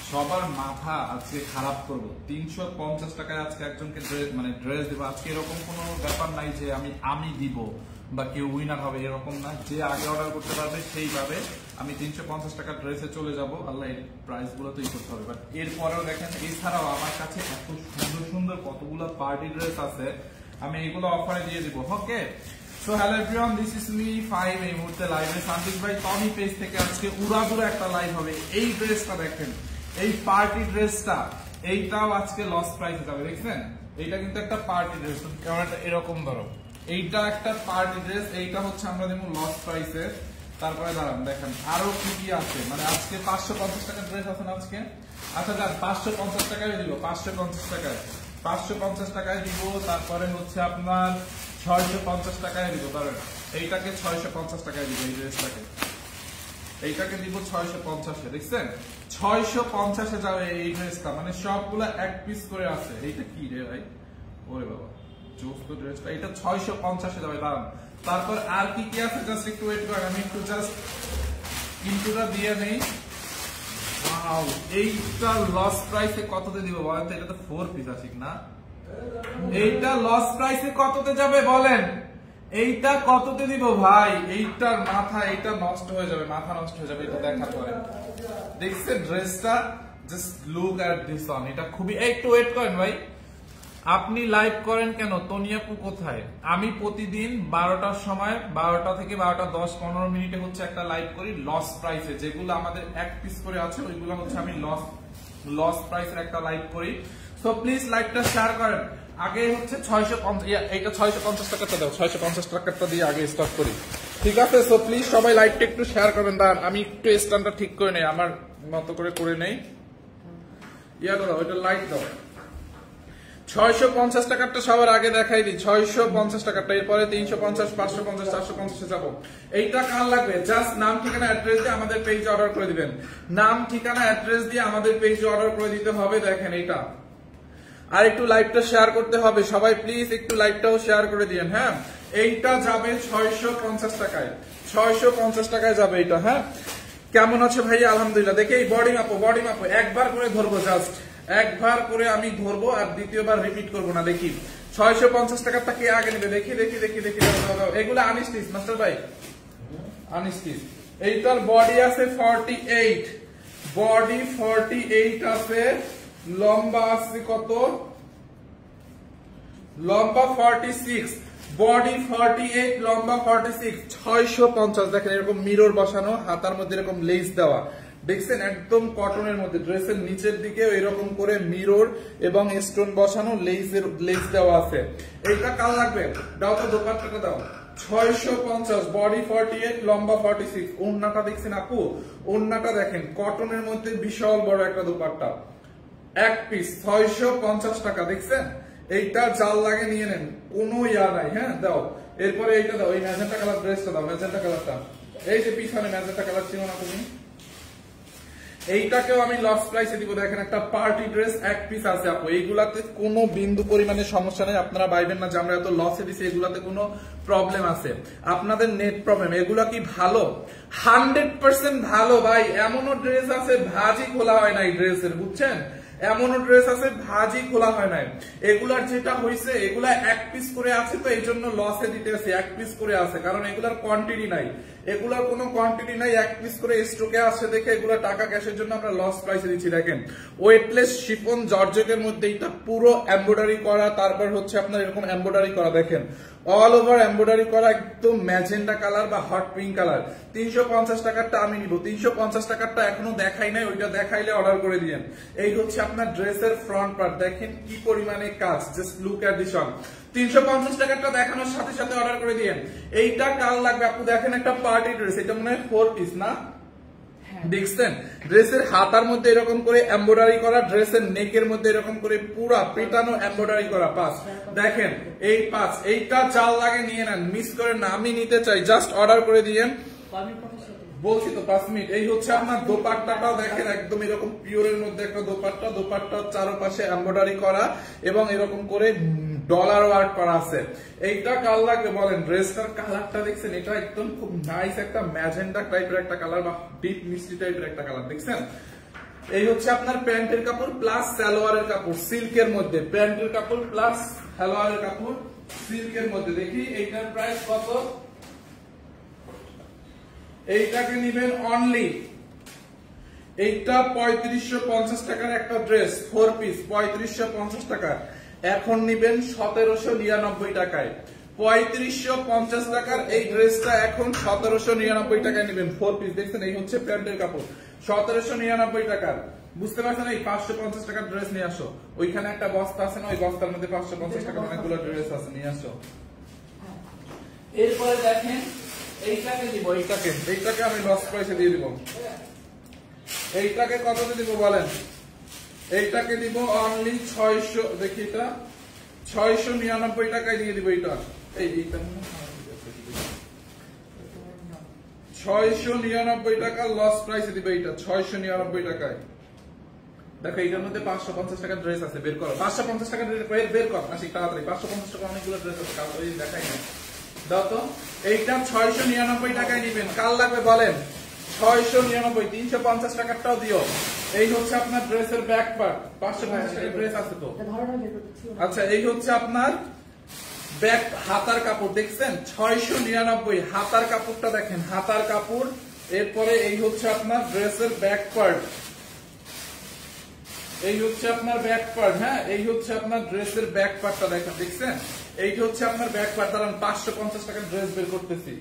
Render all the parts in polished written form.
সবার মাথা আজকে খারাপ করবো। 350 টাকায় আজকে একজনকে ড্রেস দেবো। আজকে এরকম কোনো ব্যাপার নাই যে আমি দিব বা কেউ উইনার হবে, এরকম না। যে আগে অর্ডার করতে পারবে সেই পাবে। আমি 350 টাকার ড্রেসে চলে যাব। আল্লাহ এই প্রাইস গুলো তো করতে হবে। বাট এরপরেও দেখেন, এছাড়াও আমার কাছে এত সুন্দর সুন্দর কতগুলো পার্টি ড্রেস আছে, আমি এগুলো অফারে দিয়ে দিব। Okay, so hello everyone, this is me 5। এই মুহূর্তে লাইভে সান্দিক ভাই টমি পেজ থেকে আজকে উড়াদুরা একটা লাইভ হবে। এই ড্রেসটা দেখেন, এই পার্টি ড্রেসটা, এইটাও আজকে লস প্রাইসে যাবে। দেখছেন, এইটা কিন্তু একটা পার্টি ড্রেস। ক্যামেরাটা এরকম ধরো, এইটা একটা পার্টি ড্রেস, এইটা হচ্ছে আমরা দেবো লস প্রাইসে। তারপরে দাঁড়ান, দেখেন আরো কি কি আছে। মানে আজকে 550 টাকার ড্রেস আছে না আজকে। আচ্ছা যান, 550 টাকায় দিব, 550 টাকায়, 550 টাকায় দিব। তারপরে হচ্ছে আপনার 650 টাকায় দিব। কারণ এইটাকে 650 টাকায় দিব, এই ড্রেসটাকে, এইটাকে দিব 650-এ। দেখছেন, 650-এ যাবে এই ড্রেসটা। মানে সবগুলা এক পিস করে আছে। এইটা কি রে ভাই, ওরে বাবা চোখ তো ড্রেসটা, এটা 650-এ যাবে। দাঁড়ান, তারপর আর কি কি আছে জাস্ট একটু ওয়েট করেন, আমি একটু জাস্ট ইন্টুটা দিয়ে নেই। ওয়াও, এইটা লস প্রাইসে কততে দিব বলেন তো? এটা তো 4 পিস আছে না? এইটা লস প্রাইসে কততে যাবে বলেন? এইটা কততে দিব ভাই? এইটার মাথা, এইটা নষ্ট হয়ে যাবে, মাথা নষ্ট হয়ে যাবে এটা দেখার পরে। দেখছেন ড্রেসটা, just look at this one. এটা খুবই, একটু ওয়েট করেন ভাই। আপনি লাইভ করেন কেন? তনিয়াপু কোথায়? আমি প্রতিদিন 12টার সময়, 12টা থেকে 12টা 10-15 মিনিটে হচ্ছে একটা লাইভ করি লস প্রাইসে। যেগুলো আমাদের এক পিস করে আছে ওইগুলো হচ্ছে আমি লস প্রাইসের একটা লাইভ করি। সো প্লিজ লাইভটা শেয়ার করেন। আগে হচ্ছে 650, এইটা 650 টাকাটা দাও, 650 টাকাটা দিয়ে আগে স্টার্ট করি, ঠিক আছে? সো প্লিজ সবাই লাইভটা একটু শেয়ার করবেন। দাঁড়ান আমি একটু স্ট্যান্ডটা ঠিক করে নেই, আমার মতো করে নেই। ইয়া দাও, ওইটা লাইট দাও। 650 টাকারটা সবার আগে দেখাই দিই, 650 টাকারটা। এরপরে 350, 550, 450-এ যাবো। এইটা কার লাগবে? জাস্ট নাম ঠিকানা অ্যাড্রেস দিয়ে আমাদের পেজে অর্ডার করে দিবেন। নাম ঠিকানা অ্যাড্রেস দিয়ে আমাদের পেজে অর্ডার করে দিতে হবে। দেখেন এইটা। আর একটু লাইভটা শেয়ার করতে হবে সবাই, প্লিজ একটু লাইভটাও শেয়ার করে দিন। হ্যাঁ, এইটা যাবে 650 টাকায়, 650 টাকায় যাবে এইটা। হ্যাঁ, কেমন আছে ভাইয়া? আলহামদুলিল্লাহ। দেখে এই বডি মাপো, একবার করে ধরবো, জাস্ট একবার করে আমি ধরবো, আর দ্বিতীয়বার রিপিট করবো না। দেখি 650 টাকারটা কে আগে নেবে, দেখি। এগুলো আনস্টিচ মাস্টার ভাই, আনস্টিচ। এইটার বডি আছে 48, বডি 48 আছে। লম্বা আছে কত? লম্বা 46, বডি 48, লম্বা 46, 650। দেখেন এরকম মিরর বসানো, হাতার মধ্যে এরকম লেস দেওয়া। দেখছেন, একদম কটনের মধ্যে। ড্রেসের নিচের দিকে এরকম করে মিরর এবং স্টোন বসানো, লেস দেওয়া আছে। এইটা কাল লাগবে? দাও তো, দোপাট্টাটা দাও। 650, বডি 48, লম্বা 46। ওড়নাটা দেখছেন আপু? ওড়নাটা দেখেন, কটনের মধ্যে বিশাল বড় একটা দোপাট্টা, এক পিস 650 টাকা। দেখছেন, এইটা জাল লাগে নিয়ে নেন, কোনো ইয়া নাই। হ্যাঁ দাও। এরপরে এইটা দাও, এই ম্যাজেন্টা কালার ড্রেসটা দাও, ম্যাজেন্টা কালারটা। এই যে পিছনে ম্যাজেন্টা কালার ছিল না তুমি, এইটাকেও আমি লস প্রাইসে দিব। দেখেন একটা পার্টি ড্রেস এক পিস আছে আপু। এইগুলাতে কোনো বিন্দু পরিমাণে সমস্যা নেই, আপনারা ভাইবেন না যে আমরা এত লসে দিছি। এগুলাতে কোনো প্রবলেম আছে, আপনাদের নেট প্রবলেম। এগুলা কি ভালো? 100% ভালো ভাই। এমনও ড্রেস আছে ভাজি খোলা হয় না এই ড্রেসের, বুঝছেন? এমনও ড্রেস আছে ভাজি খোলা হয় নাই। এগুলার যেটা হয়েছে, এগুলা এক পিস করে আছে, তো এই জন্য লসে দিতেছে। এক পিস করে আছে কারণ এগুলার কোয়ান্টিটি নাই, এগুলার কোনো কোয়ান্টিটি নাই, এক পিস করে স্টকে আসছে দেখে এগুলা টাকা ক্যাশের জন্য আমরা লস প্রাইসে দিচ্ছি। দেখেন ওয়েটলেস শিফন জর্জেটের মধ্যে এটা পুরো এমব্রয়ডারি করা, তারপর হচ্ছে আপনার এরকম এমব্রয়ডারি করা। দেখেন অল ওভার এমব্রয়ডারি করা, একদম ম্যাজেন্টা কালার বা হট পিঙ্ক কালার। 350 টাকারটা আমি নিব। 350 টাকারটা এখনো দেখাই নাই, ওইটা দেখাইলে অর্ডার করে দিয়েন। এই হচ্ছে আপনার ড্রেসের ফ্রন্ট পার্ট। দেখেন কি পরিমাণে কাজ, just look at this one. 350 টাকারটা দেখানোর সাথে সাথে অর্ডার করে দিয়েন। এইটা কাল লাগবে আপু? দেখেন একটা পার্টি ড্রেস, এটা মনে হয় 4 পিস না? দেখছেন, ড্রেসের হাতার মধ্যে এরকম করে এমব্রয়ডারি করা, ড্রেসের নেকের মধ্যে এরকম করে পুরা পেটানো এমব্রয়ডারি করা পাঁচ। দেখেন এই পাঁচ, এইটা চাল লাগে নিয়ে নেন, মিস করেন না। আমি নিতে চাই, জাস্ট অর্ডার করে দিয়েন। বলছি তো 5 মিনিট। এই হচ্ছে আপনার দোপাট্টাটাও দেখেন, একদম এরকম পিওরের মধ্যে একটা দোপাট্টা। দোপাট্টার চারপাশে এমব্রয়ডারি করা এবং এরকম করে ডলার ওয়ার্ক করা আছে। এইটা কাল লাগবে বলেন? ড্রেসটার কালারটা দেখছেন, এটা একদম খুব নাইস একটা ম্যাজেন্টা টাইপের একটা কালার বা ডিপ মিষ্টি টাইপের একটা কালার। দেখছেন এই হচ্ছে আপনার প্যান্টের কাপড় প্লাস সালোয়ারের কাপড় সিল্কের মধ্যে, প্যান্টের কাপড় প্লাস সালোয়ারের কাপড় সিল্কের মধ্যে। দেখি এইটার প্রাইস কত, এইটাকে নিবেন অনলি, এইটা 3550 টাকার একটা ড্রেস 4 পিস 3550 টাকা, এখন নিবেন 1799 টাকায়। 3550 টাকার এই ড্রেসটা এখন 1799 টাকায় নিবেন 4 পিস। দেখছেন এই হচ্ছে প্যান্টের কাপড় 1799 টাকার। বুঝতে পারছেন? এই 550 টাকার ড্রেস নিয়ে আসো, ওইখানে একটা বস্তা আছে না, ওই বস্তার মধ্যে 550 টাকার অনেকগুলো ড্রেস আছে, নিয়ে আসো। এরপরে দেখেন এইটাকে দিব, এইটাকে আমি লস প্রাইসে দিয়ে দিব। এইটাকে কততে দিব বলেন? এইটাকে দিব অনলি 600, দেখি এটা 699 টাকায় দিয়ে দিব। এইটা এইটা 699 টাকা লস প্রাইসে দিব, এইটা 699 টাকায়। দেখো এইটার মধ্যে 550 টাকার ড্রেস আছে, বের করো 550 টাকার ড্রেস বের কর, আসি তাড়াতাড়ি। 550 টাকা অনেকগুলো ড্রেস আছে, কাল ওই দেখাই না, দাও তো। এইটা 699 টাকায় নিবেন, কাল লাগবে বলেন? 699, 350 টাকারটাও দিও। এই হচ্ছে আপনার ড্রেসের ব্যাক পার্ট, 550 টাকার ড্রেস আছে তো। আচ্ছা, এই হচ্ছে আপনার ব্যাক হাতার কাপড়, দেখছেন 699, হাতার কাপড়টা দেখেন, হাতার কাপড়। এরপরে এই হচ্ছে আপনার ড্রেসের ব্যাক পার্ট, এই হচ্ছে আপনার ব্যাক পার্ট। হ্যাঁ, এই হচ্ছে আপনার ড্রেসের ব্যাক পার্টটা দেখেন, দেখছেন? এইটা হচ্ছে আপনার ব্যাক পার্ট। দাঁড়ান 550 টাকার ড্রেস বের করতেছি।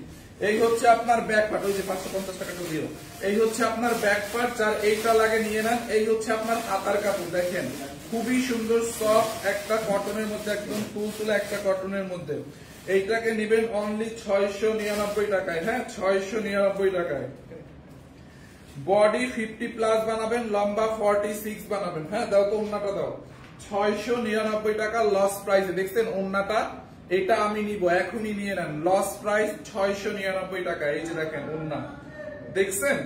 এই হচ্ছে আপনার ব্যাক পার্ট, ওই যে 550 টাকা দিও। এই হচ্ছে আপনার ব্যাক পার্ট, যার এইটা লাগে নিয়ে নেন। এই হচ্ছে আপনার হাতার কাপড়, দেখেন খুবই সুন্দর সফট একটা কটনের মধ্যে, একদম তুলতুলে একটা কটনের মধ্যে। এইটাকে নিবেন অনলি 699 টাকায়। হ্যাঁ, 699 টাকায়। বডি 50 প্লাস বানাবেন, লম্বা 46 বানাবেন। হ্যাঁ, দাও তো ওন্নাটা দাও। 699 টাকা লস প্রাইসে, দেখছেন ওন্নাটা? এটা আমি নিব, এখনই নিয়ে নেন, লস প্রাইস 699 টাকা। এই যে দেখেন ওন্না, দেখছেন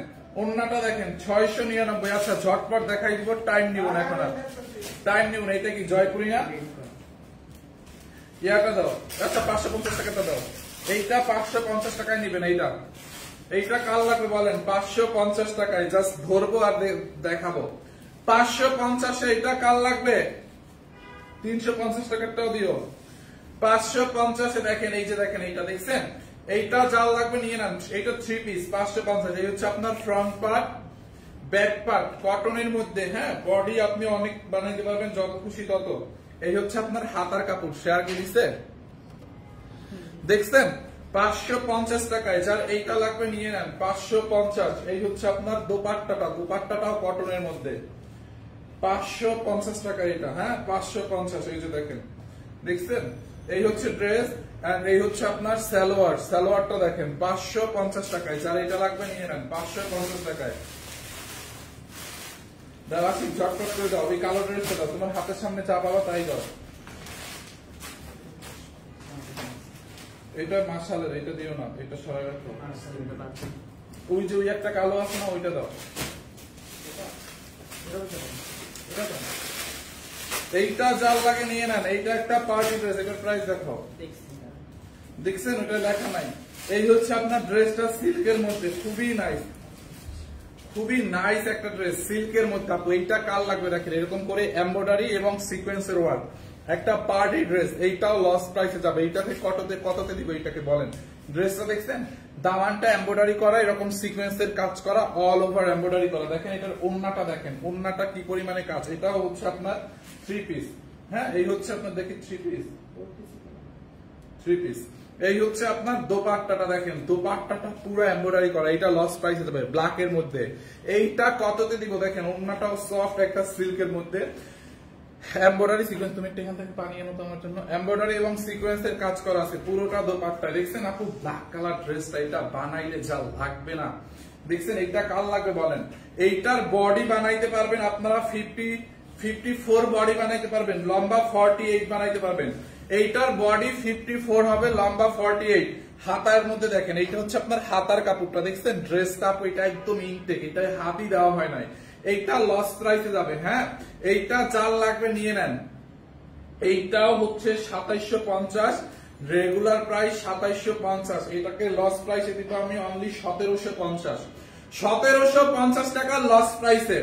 ওন্নাটা দেখেন 699। আচ্ছা, ঝটপট দেখাই দিব, টাইম নিব না এখন, আর টাইম নিব না। এটা কি জয়পুরি না? ইয়াটা দাও। আচ্ছা, 550 টাকাটা দাও। এইটা 550 টাকায় নিবেন। এইটা কাল লাগবে বলেন? 550 টাকায়, জাস্ট ধরবো আর দেখাবো। 550 এইটা কাল লাগবে? 350 টাকারটাও দিও। 550 দেখেন, এই যে দেখেন এইটা, দেখছেন? এইটা জাল লাগবে নিয়ে নেন। এইটা 3 পিস 550। এই হচ্ছে আপনার ফ্রন্ট পার্ট, ব্যাক পার্ট কটনের মধ্যে। হ্যাঁ, বডি আপনি অনেক বানাইতে পারবেন, যত খুশি তত। এই হচ্ছে আপনার হাতার কাপড়, শেয়ার কি দিচ্ছে, দেখছেন? 550 টাকায়, যার এইটা লাগবে নিয়ে নেন 550। এই হচ্ছে আপনার দোপাট্টাটাও কটনের মধ্যে, 550 টাকা এটা। হ্যাঁ, 550। এই যে দেখেন, দেখছেন? এই হচ্ছে ড্রেস, এন্ড এই হচ্ছে আপনার সালোয়ারটা দেখেন 550 টাকায়, যার এটা লাগবে নিয়ে নেন 550 টাকায়। দাদা ঝটপট করে দাও, ওই কালো ড্রেসটা দাও, তোমার হাতের সামনে চা পাবা তাই দাও। এটা মাশাআল্লাহ, এটা দিও না, এটা সরাই রাখো। ওই যে ওই একটা কালো আছে না, ওইটা দাও। এইটা জাল লাগে নিয়ে নেন। এইটা একটা পার্টি ড্রেস, এটার প্রাইস দেখো, দেখছেন? ওটা লেখা নাই। এই হচ্ছে আপনার ড্রেসটা সিল্কের মধ্যে, খুবই নাইস একটা ড্রেস সিল্কের মধ্যে। আপু এইটা কাল লাগবে দেখেন, এরকম করে এমব্রয়ডারি এবং সিকোয়েন্সের ওয়ার্ক, একটা পার্টি ড্রেস। এইটাও লস প্রাইসে যাবে। এইটাকে কততে দিব এইটাকে বলেন? ড্রেসটা দেখছেন, দামানটা এমব্রয়ডারি করা, এরকম সিকোয়েন্সের কাজ করা, অল ওভার এমব্রয়ডারি করা। দেখেন এটার ওন্নাটা দেখেন, ওন্নাটা কি পরিমাণে কাজ। এটাও হচ্ছে আপনার 3 পিস। হ্যাঁ, এই হচ্ছে আপনার দেখি 3 পিস। এই হচ্ছে আপনার দোপাট্টাটা দেখেন, দোপাট্টাটা পুরো এমব্রয়ডারি করা। এটা লস প্রাইসে যাবে ব্ল্যাক এর মধ্যে। এইটা কততে দিব দেখেন? ওন্নাটাও সফট একটা সিল্কের মধ্যে, এমব্রয়ডারি সিকোয়েন্স। তুমি এখান থেকে পানি এনো তো আমার জন্য। এমব্রয়ডারি এবং সিকোয়েন্সের কাজ করা আছে পুরোটা দোপাট্টা, দেখছেন? আপু ব্ল্যাক কালার ড্রেসটা, এটা বানাইলে যা লাগবে না, দেখছেন? এইটা কাল লাগবে বলেন? এইটার বডি বানাইতে পারবেন আপনারা 54 বডি বানাইতে পারবেন, লম্বা 48 বানাইতে পারবেন। এইটার বডি 54 হবে, লম্বা 48। হাতার মধ্যে দেখেন, এইটা হচ্ছে আপনার হাতার কাপড়টা, দেখছেন? ড্রেসটা আপু এটা একদম ইনটেক, এটা হাতই দেওয়া হয় নাই। এইটা লস প্রাইসে যাবে। হ্যাঁ, এইটা জাল লাগবে নিয়ে নেন। এইটাও হচ্ছে 2750, রেগুলার প্রাইস 2750। এটাকে লস প্রাইসে দিব আমি অনলি 1750। 1750 টাকা লস প্রাইসে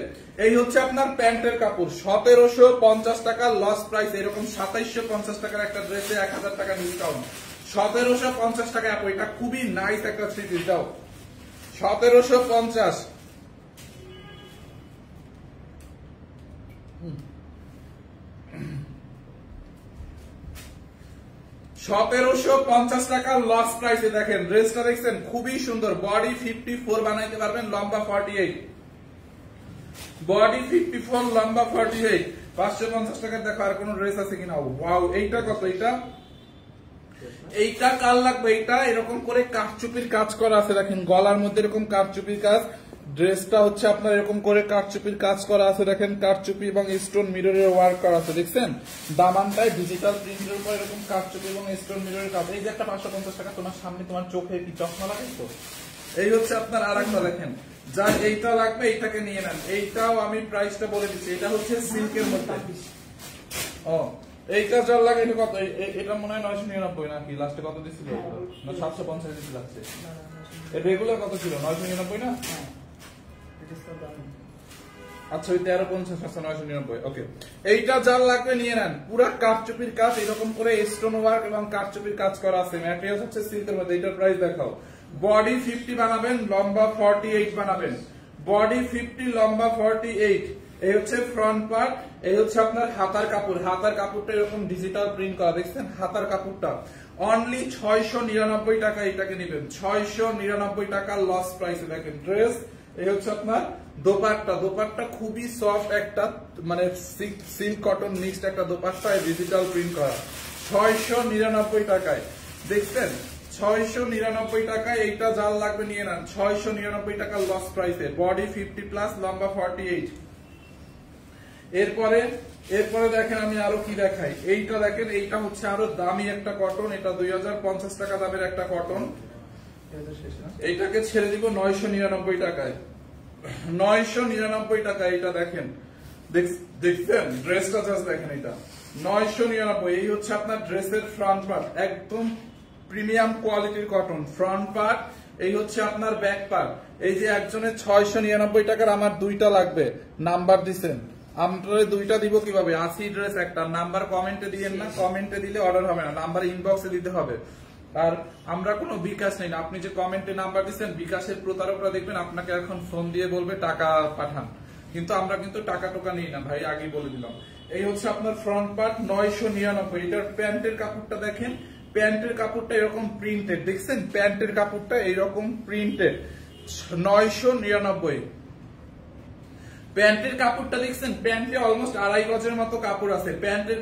এই হচ্ছে আপনার প্যান্টের কাপড়, 1750 টাকা লস প্রাইস। এরকম 2750 টাকার একটা ড্রেসে 1000 টাকা ডিসকাউন্ট, 1750 টাকা। এটা খুবই নাইস একটা থ্রি পিস দাও, 1750। 1750 টাকা লস প্রাইসে দেখেন ড্রেসটা, দেখছেন খুবই সুন্দর। বডি 54 বানাইতে পারবেন, লম্বা 48, বডি 54, লম্বা 48। 550 টাকার দেখো আর কোন ড্রেস আছে কিনা। ওয়াও, এইটা কত? এইটা কাল লাগবে। এইটা এরকম করে কারচুপির কাজ করা আছে, দেখেন গলার মধ্যে এরকম কারচুপির কাজ। ড্রেসটা হচ্ছে আপনার এরকম করে কারচুপির কাজ করা আছে, দেখেন কারচুপি এবং স্টোন মিররের ওয়ার্ক করা আছে, দেখছেন দামানটায় ডিজিটাল প্রিন্টের উপর এরকম কারচুপি এবং স্টোন মিররের কাজ। এই যে একটা 550 টাকা, তোমার সামনে তোমার চোখে কি চশমা লাগে তো? এই হচ্ছে আপনার আরেকটা, দেখেন যা এইটা লাগবে এইটাকে নিয়ে নেন। এইটাও আমি প্রাইসটা বলে দিচ্ছি, এটা হচ্ছে সিল্কের মধ্যে। ও, এইটা যার লাগে এটা কত? এটা মনে হয় 999 নাকি? লাস্টে কত দিছিল? না 750 দিছিল লাস্টে। এর রেগুলার কত ছিল? 999 না? আচ্ছা, ওই 1350 আছে 999। ওকে, এইটা যার লাগবে নিয়ে নেন। পুরা কারচুপির কাজ এরকম করে স্টোন ওয়ার্ক এবং কারচুপির কাজ করা আছে। ম্যাটেরিয়াল হচ্ছে সিল্কের মধ্যে। এটার প্রাইস দেখাও। বডি 50 বানাবেন, লম্বা 48 বানাবেন। বডি 50, লম্বা 48। এই হচ্ছে ফ্রন্ট পার্ট, এই হচ্ছে আপনার হাতার কাপড়। হাতার কাপড়টা এরকম ডিজিটাল প্রিন্ট করা, দেখছেন হাতার কাপড়টা। অনলি 699 টাকা এটাকে নেবেন, 699 টাকা লস প্রাইসে। দেখেন ড্রেস, এই হচ্ছে আপনার দোপাট্টা। দোপাট্টা খুবই সফট একটা, মানে সিল্ক কটন মিক্সড একটা দোপাট্টা, ডিজিটাল প্রিন্ট করা। 699 টাকায়, দেখছেন 699 টাকায়। এইটা যার লাগবে নিয়ে নেন, 699 টাকা লস প্রাইসে। বডি 50 প্লাস, লম্বা 48। এরপরে দেখেন আমি আরো কি দেখাই। এইটা দেখেন, এইটা হচ্ছে আরো দামি একটা কটন। এটা 2050 টাকা দামের একটা কটন। এইটাকে ছেড়ে দিব 999 টাকায়, 999 টাকা। এইটা দেখেন, দেখছেন ড্রেসটা জাস্ট দেখেন, এটা 999। এই হচ্ছে আপনার ড্রেসের ফ্রন্ট পার্ট, একদম প্রিমিয়াম কোয়ালিটির কটন ফ্রন্ট পার্ট। এই হচ্ছে আপনার ব্যাক পার্ট। এই যে একজনের 699 টাকার, আমার দুইটা লাগবে, নাম্বার দিছেন। আমরা দুইটা দিব কিভাবে? 80 ড্রেস একটা, নাম্বার কমেন্টে দিয়েন না, কমেন্টে দিলে অর্ডার হবে না, নাম্বার ইনবক্সে দিতে হবে। আর আমরা কোনো বিকাশ নেই না, আপনি যে কমেন্টে নাম্বার দিচ্ছেন, বিকাশের প্রতারকরা দেখবেন আপনাকে এখন ফোন দিয়ে বলবে টাকা পাঠান, কিন্তু আমরা কিন্তু টাকা টোকা নিই না ভাই, আগেই বলে দিলাম। এই হচ্ছে আপনার ফ্রন্ট পার্ট, 999। এটার প্যান্টের কাপড়টা দেখেন, প্যান্টের কাপড়টা এরকম প্রিন্টেড, দেখছেন প্যান্টের কাপড়টা এরকম প্রিন্টেড, 999। প্যান্টের কাপড়টা দেখছেন, প্যান্টে অলমোস্ট 2.5 গজের মতো কাপড় আছে। প্যান্টের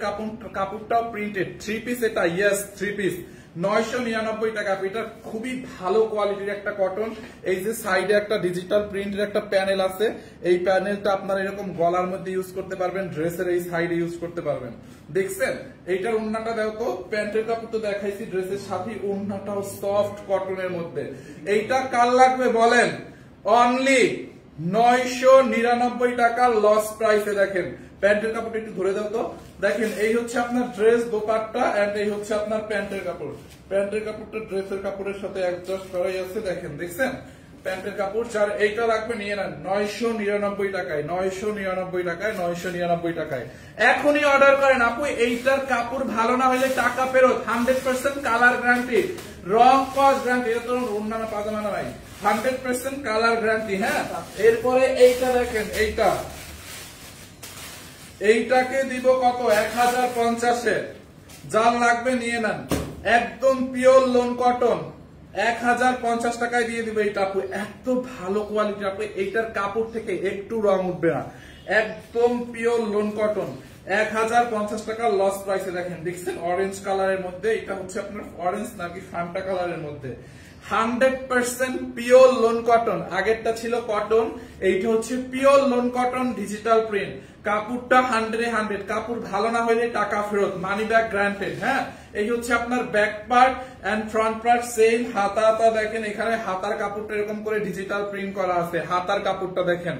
কাপড়টাও প্রিন্টেড, থ্রি পিস এটা, ইয়েস থ্রি পিস, 999 টাকা। এটা খুবই ভালো কোয়ালিটির একটা কটন। এই যে সাইডে একটা ডিজিটাল প্রিন্টের একটা প্যানেল আছে, এই প্যানেলটা আপনার এরকম গলার মধ্যে ইউজ করতে পারবেন, ড্রেসের এই সাইডে ইউজ করতে পারবেন। দেখছেন এইটার ওড়নাটা দাও তো, প্যান্টের কাপড় তো দেখাইছি, ড্রেসের সাথে ওড়নাটাও সফট কটনের মধ্যে। এইটা কার লাগবে বলেন? অনলি 999 টাকা লস প্রাইসে। দেখেন প্যান্টের কাপড়টা একটু ধরে দাও তো, দেখেন এই হচ্ছে আপনার ড্রেস দোপাট্টা, এন্ড এই হচ্ছে আপনার প্যান্টের কাপড়। প্যান্টের কাপড়টা ড্রেসের কাপড়ের সাথে অ্যাডজাস্ট করাই আছে, দেখেন দেখছেন প্যান্টের কাপড়। যার এইটা লাগবে নিয়ে নেন 999 টাকায়, 999 টাকায়, 999 টাকায়। এখনই অর্ডার করেন আপু। এইটার কাপড় ভালো না হলে টাকা ফেরত, 100% কালার গ্যারান্টি, রং কস গ্যারান্টি। এটা তো অন্যান্য পাজামা নাই, 100% কালার গ্যারান্টি। হ্যাঁ, এরপরে এইটা দেখেন, এইটাকে দিব কত? 1050-এ। যার লাগবে নিয়ে নেন, একদম পিওর লোন কটন, 1050 টাকায় দিয়ে দিব এইটা আপু। এত ভালো কোয়ালিটি আপু, এইটার কাপড় থেকে একটু রং উঠবে না, একদম পিওর লোন কটন, 1050 টাকা লস প্রাইসে। দেখেন দেখছেন অরেঞ্জ কালারের মধ্যে, এটা হচ্ছে আপনার অরেঞ্জ নাকি ফান্টা কালারের মধ্যে, 100% পিওর লোন কটন। আগেরটা ছিল কটন, এইটা হচ্ছে pure loan cotton digital print. কাপড়টা 100 কাপড় ভালো না হলে টাকা ফেরত, মানি ব্যাক গ্রান্টেড। হ্যাঁ, এই হচ্ছে আপনার back part and front part same. হাতা দেখেন, এখানে হাতার কাপড়টা এরকম করে ডিজিটাল প্রিন্ট করা আছে, হাতার কাপড়টা দেখেন।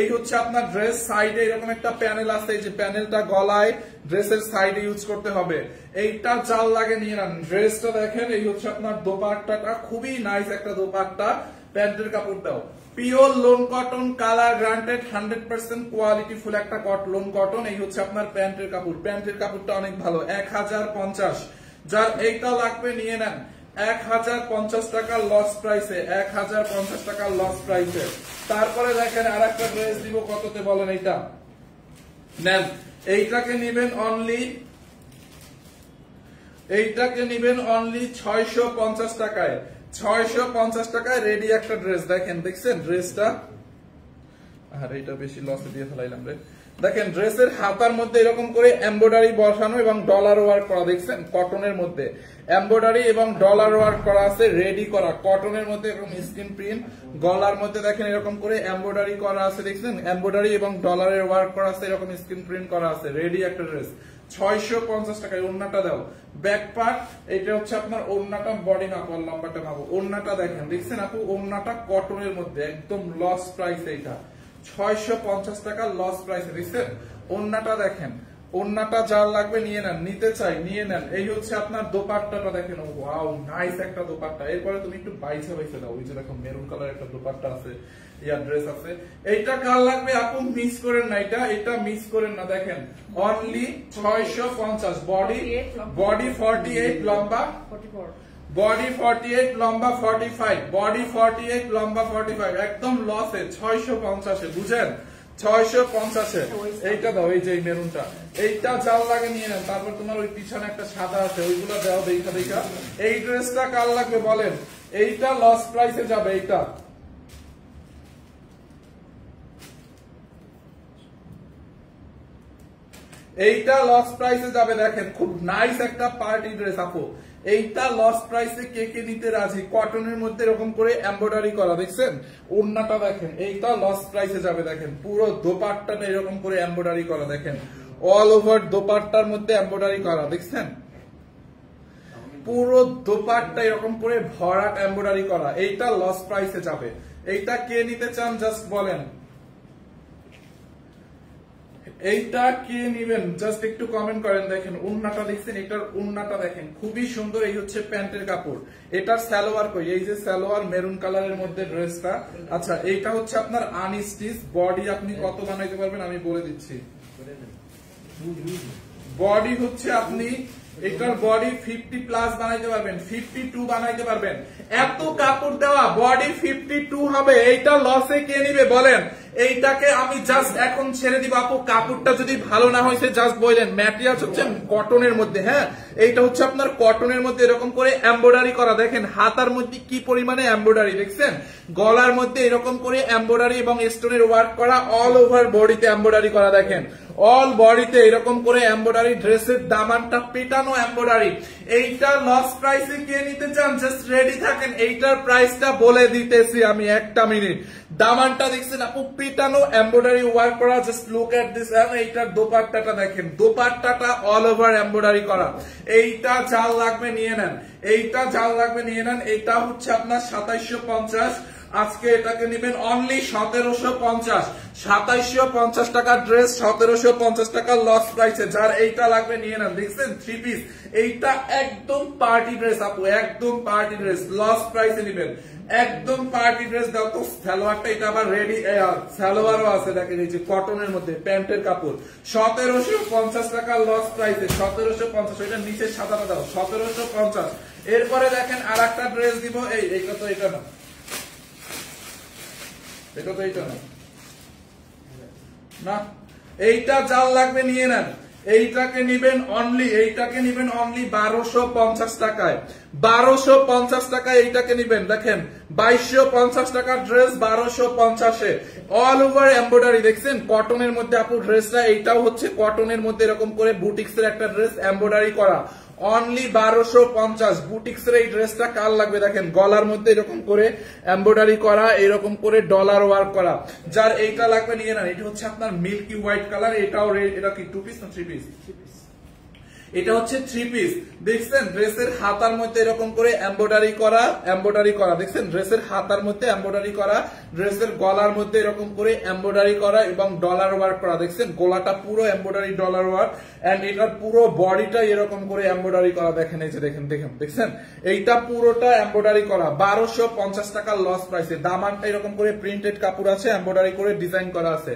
এই হচ্ছে আপনার ড্রেস, সাইডে এরকম একটা প্যানেল আছে, এই যে প্যানেলটা গলায় ড্রেসের সাইডে ইউজ করতে হবে। এইটা জাল লাগে নিয়ে নেন। ড্রেসটা দেখেন, এই হচ্ছে আপনার দোপাট্টাটা, খুবই নাইস একটা দোপাট্টা। প্যান্টের কাপড় দাও, pure loan cotton, colour granted, 100% quality full একটা লোন কটন। এই হচ্ছে আপনার প্যান্টের কাপড়, প্যান্টের কাপড়টা অনেক ভালো। 1050, যার এইটা লাগবে নিয়ে নেন 1050 টাকা লস প্রাইসে, 1050 টাকা লস প্রাইসে। তারপরে দেখেন আর একটা ড্রেস দিব কততে বলেন, এইটা নেন, এইটাকে নিবেন অনলি, এইটাকে নিবেন অনলি 650 টাকায়, 650 টাকায় রেডি একটা ড্রেস। দেখেন, দেখছেন ড্রেসটা, আর এটা বেশি লসে দিয়ে ফেলাইলাম রে। দেখেন ড্রেসের হাতার মধ্যে এরকম করে এমব্রয়ডারি বসানো এবং ডলার ওয়ার্ক করা, দেখছেন কটনের মধ্যে এমব্রয়ডারি এবং ডলার ওয়ার্ক করা আছে, রেডি করা কটনের মধ্যে এরকম স্ক্রিন প্রিন্ট। গলার মধ্যে দেখেন এরকম করে এমব্রয়ডারি করা আছে, দেখছেন এমব্রয়ডারি এবং ডলারের ওয়ার্ক করা আছে, এরকম স্ক্রিন প্রিন্ট করা আছে, রেডি একটা ড্রেস 650 টাকায়। ওড়নাটা দাও, ব্যাক পার্ট, এটা হচ্ছে আপনার ওড়নাটা, বডি মাপ আর লম্বাটা মাপো। ওড়নাটা দেখেন, দেখছেন আপু ওড়নাটা কটনের মধ্যে একদম লস প্রাইস, এইটা 650 টাকা লস প্রাইসে, দেখছেন ওড়নাটা দেখেন। ওড়নাটা যার লাগবে নিয়ে নেন, নিতে চাই নিয়ে নেন। এই হচ্ছে আপনার দোপাট্টাটা দেখেন, ওয়াও নাইস একটা দোপাট্টা। এরপরে তুমি একটু বাইছে বাইছে দাও, ওই যে দেখো মেরুন কালার একটা দোপাট্টা আছে, ইয়ার ড্রেস আছে। এইটা কার লাগবে আপু, মিস করেন না, এটা মিস করেন না। দেখেন অনলি 650, বডি 48, লম্বা 44, বডি 48, লম্বা 45, বডি 48, লম্বা 45, একদম লসে 650, বুঝেন 650। এইটা দাও, এই যে মেরুনটা, এইটা যার লাগে নিয়ে নেন। তারপর তোমার ওই পিছনে একটা সাদা আছে, ওইগুলো দাও দেখা দেখা। এই ড্রেসটা কার লাগবে বলেন, এইটা লস প্রাইসে যাবে, এইটা এইটা লস প্রাইসে যাবে। দেখেন খুব নাইস একটা পার্টি ড্রেস আপু, এইটা লস প্রাইসে কে কে নিতে রাজি? কটনের মধ্যে এরকম করে এমব্রয়ডারি করা, দেখছেন ওড়নাটা দেখেন, এইটা লস প্রাইসে যাবে। দেখেন পুরো দোপাট্টাটা এরকম করে এমব্রয়ডারি করা, দেখেন অল ওভার দোপাট্টার মধ্যে এমব্রয়ডারি করা, দেখছেন পুরো দোপাট্টা এরকম করে ভরাট এমব্রয়ডারি করা, এইটা লস প্রাইসে যাবে। এইটা কে নিতে চান জাস্ট বলেন, এইটা কে নিবেন জাস্ট একটু কমেন্ট করেন। দেখেন ওড়নাটা দেখছেন, এটার ওড়নাটা দেখেন খুবই সুন্দর। এই হচ্ছে প্যান্টের কাপড়, এটার সালোয়ার কই, এই যে সালোয়ার মেরুন কালারের মধ্যে ড্রেসটা। আচ্ছা এইটা হচ্ছে আপনার আনস্টিচ, বডি আপনি কত বানাইতে পারবেন আমি বলে দিচ্ছি। বডি হচ্ছে আপনি এটার বডি 50+ বানাইতে পারবেন, 52 বানাইতে পারবেন। এত কাপড় দেওয়া বডি 52 হবে, এইটা লসে কে নিবে বলেন? এইটাকে আমি জাস্ট এখন ছেড়ে দিব আপু। কাপড়টা যদি ভালো না হয়েছে জাস্ট বললেন, ম্যাটেরিয়াল হচ্ছে কটনের মধ্যে, হ্যাঁ এইটা হচ্ছে আপনার কটনের মধ্যে এরকম করে এমব্রয়ডারি করা। দেখেন হাতার মধ্যে কি পরিমাণে এমব্রয়ডারি, দেখছেন গলার মধ্যে এরকম করে এমব্রয়ডারি এবং স্টোনের ওয়ার্ক করা, অল ওভার বডিতে এমব্রয়ডারি করা। দেখেন অল বডিতে এরকম করে এমব্রয়ডারি, ড্রেসের দামানটা পেটানো এমব্রয়ডারি। এইটা লস প্রাইসে কে নিতে চান জাস্ট রেডি থাকেন, এইটার প্রাইসটা বলে দিতেছি আমি, একটা মিনিট। দামানটা দেখছেন আপু পেটানো এমব্রয়ডারি ওয়ার্ক করা, জাস্ট লুক এট দিস। এইটার দোপাট্টাটা দেখেন, দোপাট্টাটা অল ওভার এমব্রয়ডারি করা। এইটা জাল লাগবে নিয়ে নেন, এইটা জাল লাগবে নিয়ে নেন। এটা হচ্ছে আপনার 2750, আজকে এটাকে নেবেন অনলি 1750, 2750 টাকার ড্রেস 1750 টাকা লস প্রাইসে। যার এইটা লাগবে নিয়ে নেন। দেখছেন 3 পিস, এইটা একদম পার্টি ড্রেস আপু, একদম পার্টি ড্রেস, লস প্রাইসে নেবেন, একদম পার্টি ড্রেস। দাও তো সালোয়ারটা, এটা আবার রেডি সালোয়ারও আছে, দেখেন এই যে কটনের মধ্যে প্যান্টের কাপড়, 1750 টাকা লস প্রাইসে, 1750। এটা নিচে সাদাটা দাও, 1750। এরপরে দেখেন আর একটা ড্রেস দিব, এইটা তো এটা না, এটা তো এইটা না, এইটা জাল লাগবে নিয়ে নেন। এইটাকে নিবেন অনলি, এইটাকে নিবেন অনলি 1250 টাকায়, 1250 টাকায় এইটাকে নিবেন। দেখেন 2250 টাকার ড্রেস 1250-এ, অল ওভার এমব্রয়ডারি। দেখছেন কটনের মধ্যে আপু ড্রেসটা, এইটাও হচ্ছে কটনের মধ্যে এরকম করে বুটিক্সের একটা ড্রেস এমব্রয়ডারি করা, অনলি 1250। বুটিক্সের এই ড্রেসটা কার লাগবে? দেখেন গলার মধ্যে এরকম করে এমব্রয়ডারি করা, এরকম করে ডলার ওয়ার্ক করা। যার এইটা লাগবে নিয়ে নেন। এটা হচ্ছে আপনার মিল্কি হোয়াইট কালার, এটাও এটা কি 2 পিস না 3 পিস? এটা হচ্ছে 3 পিস। দেখছেন ড্রেসের হাতার মধ্যে এরকম করে এমব্রয়ডারি করা দেখছেন, ড্রেসের হাতার মধ্যে এমব্রয়ডারি করা, ড্রেসের গলার মধ্যে এরকম করে এমব্রয়ডারি করা এবং ডলার ওয়ার্ক করা। দেখছেন গলাটা পুরো এমব্রয়ডারি ডলার ওয়ার্ক, এন্ড এটার পুরো বডিটা এরকম করে এমব্রয়ডারি করা। দেখেন এই যে দেখছেন এইটা পুরোটা এমব্রয়ডারি করা। 1250 টাকা লস প্রাইসে। দামানটা এরকম করে প্রিন্টেড কাপড় আছে, এমব্রয়ডারি করে ডিজাইন করা আছে।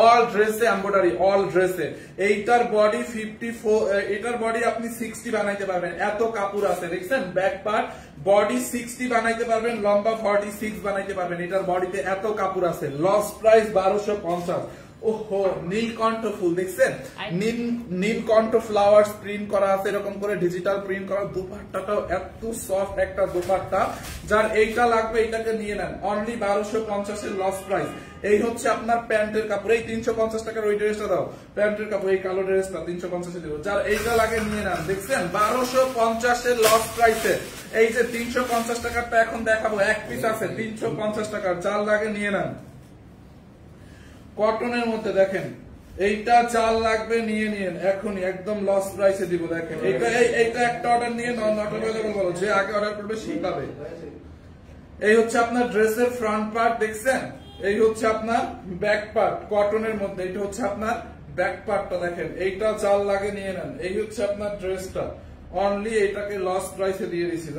অল ড্রেসে এমব্রয়ডারি, অল ড্রেসে। এইটার বডি 54, এটার বডি আপনি 60 বানাইতে পারবেন, এত কাপড় আছে। দেখছেন ব্যাক পার্ট বডি 60 বানাইতে পারবেন, লম্বা 46 বানাইতে পারবেন। এটার বডিতে এত কাপড় আছে। Loss price 1250। ওহো, নীলকণ্ঠ ফুল দেখছেন, নীলকণ্ঠ ফ্লাওয়ার্স প্রিন্ট করা আছে, এরকম করে ডিজিটাল প্রিন্ট করা। দুপাট্টাটাও এত সফট একটা দুপাট্টা। যার এইটা লাগবে এটাকে নিয়ে নেন, অনলি 1250 এর লস প্রাইস। এই হচ্ছে আপনার প্যান্টের কাপড়। এই 350 টাকার ওই ড্রেসটা দাও, প্যান্টের কাপড় এই কালো ড্রেসটা 350 এ দিব। যার এইটা লাগে নিয়ে নেন। দেখছেন 1250 এর লস প্রাইসে। এই যে 350 টাকারটা এখন দেখাবো, এক পিস আছে 350 টাকার। যার লাগে নিয়ে নেন। কটনের মধ্যে দেখেন এইটা চাল লাগবে নিয়ে নিন এখনই, একদম লস প্রাইসে দিব। দেখেন এইটা একটা অর্ডার নিয়ে নট অ্যাভেলেবল বলো, যে আগে অর্ডার করবে সেই পাবে। এই হচ্ছে আপনার ড্রেসের ফ্রন্ট পার্ট দেখছেন, এই হচ্ছে আপনার ব্যাক পার্ট কটনের মধ্যে। এটা হচ্ছে আপনার ব্যাক পার্টটা দেখেন, এইটা চাল লাগে নিয়ে নেন। এই হচ্ছে আপনার ড্রেসটা, অনলি এটাকে লস প্রাইসে দিয়ে দিছি।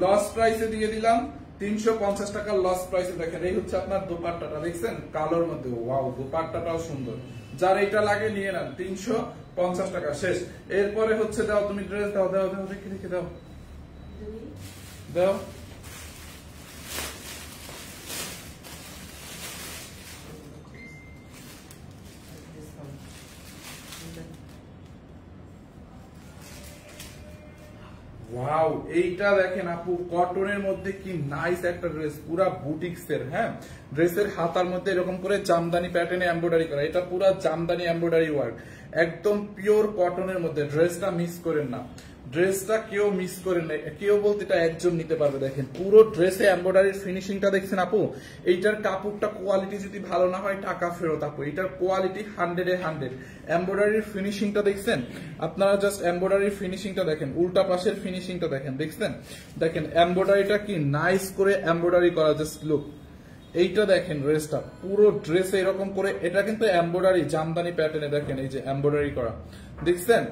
লস প্রাইসে দিয়ে দিলাম 350 টাকার লস প্রাইসে। দেখেন এই হচ্ছে আপনার দোপাট্টাটা দেখছেন কালোর মধ্যে, ওয়াও দোপাট্টাটাও সুন্দর। যার এইটা লাগে নিয়ে নেন, 350 টাকা শেষ। এরপরে হচ্ছে দাও তুমি ড্রেস দাও, দেখে দাও। ওয়াও, এইটা দেখেন আপু কটনের মধ্যে কি নাইস একটা ড্রেস, পুরা বুটিক্সের। হ্যাঁ, ড্রেসের হাতার মধ্যে এরকম করে জামদানি প্যাটার্নে এমব্রয়ডারি করা। এটা পুরা জামদানি এমব্রয়ডারি ওয়ার্ক, একদম পিওর কটনের মধ্যে। ড্রেসটা মিস করেন না, ড্রেসটা কেউ মিস করেন না, কেউ বলতে এটা একজন নিতে পারবে। দেখেন পুরো ড্রেসে এমব্রয়ডারির ফিনিশিংটা দেখছেন আপু। এইটার কাপড়টা কোয়ালিটি যদি ভালো না হয় টাকা ফেরত আপু। এটার কোয়ালিটি 100 এ 100। এমব্রয়ডারির ফিনিশিংটা দেখছেন আপনারা, জাস্ট এমব্রয়ডারির ফিনিশিংটা দেখেন, উল্টা পাশের ফিনিশিংটা দেখছেন দেখেন এমব্রয়ডারিটা কি নাইস করে এমব্রয়ডারি করা। জাস্ট লুক, এইটা দেখেন ড্রেসটা পুরো ড্রেসে এরকম করে। এটা কিন্তু এমব্রয়ডারি জামদানি প্যাটার্নে, দেখেন এই যে এমব্রয়ডারি করা দেখছেন,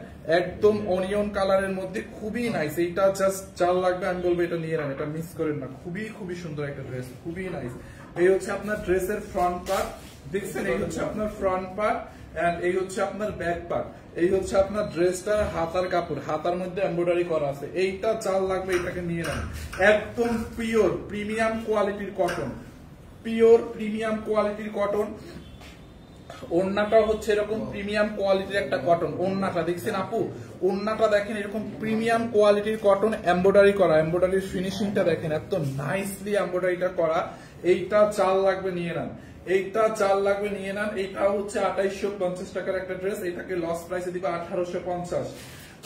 একদম অনিয়ন কালারের মধ্যে, খুবই নাইস। এইটা জাস্ট চাল লাগবে, আমি বলবো এটা নিয়ে নেন, এটা মিস করেন না। খুবই সুন্দর একটা ড্রেস, খুবই নাইস। এই হচ্ছে আপনার ড্রেসের ফ্রন্ট পার্ট দেখছেন, এই হচ্ছে আপনার ফ্রন্ট পার্ট, এন্ড এই হচ্ছে আপনার ব্যাক পার্ট। এই হচ্ছে আপনার ড্রেসটার হাতার কাপড়, হাতার মধ্যে এমব্রয়ডারি করা আছে। এইটা চাল লাগবে, এটাকে নিয়ে নেন। একদম পিওর প্রিমিয়াম কোয়ালিটির কটন, পিওর প্রিমিয়াম কোয়ালিটির কটন। ওড়নাটা হচ্ছে এরকম প্রিমিয়াম কোয়ালিটির একটা কটন। ওড়নাটা দেখছেন আপু, ওড়নাটা দেখেন এরকম প্রিমিয়াম কোয়ালিটির কটন, এমব্রয়ডারি করা। এমব্রয়ডারির ফিনিশিংটা দেখেন, এত নাইসলি এমব্রয়ডারিটা করা। এইটা চাল লাগবে নিয়ে নেন, এইটা চাল লাগবে নিয়ে নেন। এইটা হচ্ছে 2850 টাকার একটা ড্রেস, এটাকে লস প্রাইসে দিবে 1850।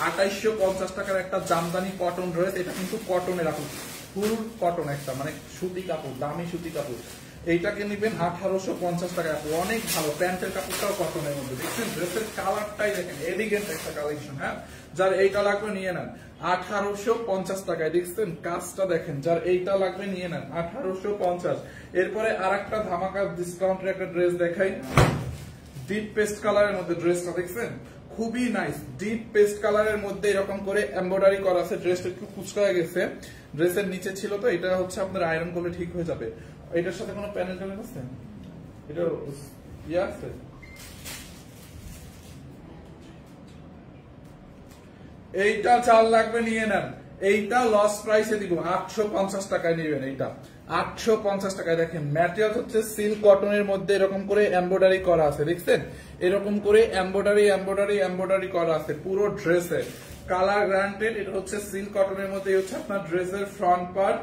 2850 টাকার একটা জামদানি কটন ড্রেস। এটা কিন্তু কটনের আপু, ফুল কটন একটা, মানে সুতি কাপড়, দামি সুতি কাপড়। এইটাকে নিবেন 1850 টাকা। অনেক ভালো, প্যান্টের কাপড়টাও কটনের মধ্যে। দেখছেন ড্রেসের কালারটাই দেখেন, এলিগেন্ট একটা কালেকশন। হ্যাঁ, যার এইটা লাগবে নিয়ে নেন 1850 টাকায়। দেখছেন কাজটা দেখেন, যার এইটা লাগবে নিয়ে নেন 1850। এরপরে আর একটা ধামাকা ডিসকাউন্টের একটা ড্রেস দেখাই, ডিপ পেস্ট কালারের মধ্যে। ড্রেসটা দেখছেন খুবই নাইস, ডিপ পেস্ট কালারের মধ্যে এরকম করে এমব্রয়ডারি করা আছে। ড্রেসটা একটু কুচকায় গেছে, ড্রেসের নিচে ছিল তো, এটা হচ্ছে আপনার আয়রন করলে ঠিক হয়ে যাবে। এটার সাথে কোনো প্যানেল ট্যানেল আছে? এটা ইয়ে আছে? এইটা চাল লাগবে নিয়ে নেন। এইটা লস প্রাইসে দিব, 850 টাকায় নেবেন। এইটা 850 টাকায়। দেখেন ম্যাটেরিয়াল হচ্ছে সিল্ক কটনের মধ্যে এরকম করে এমব্রয়ডারি করা আছে। দেখছেন এরকম করে এমব্রয়ডারি করা আছে পুরো ড্রেসে, কালার গ্যারান্টেড। এটা হচ্ছে সিল্ক কটনের মধ্যে। এই হচ্ছে আপনার ড্রেসের ফ্রন্ট পার্ট,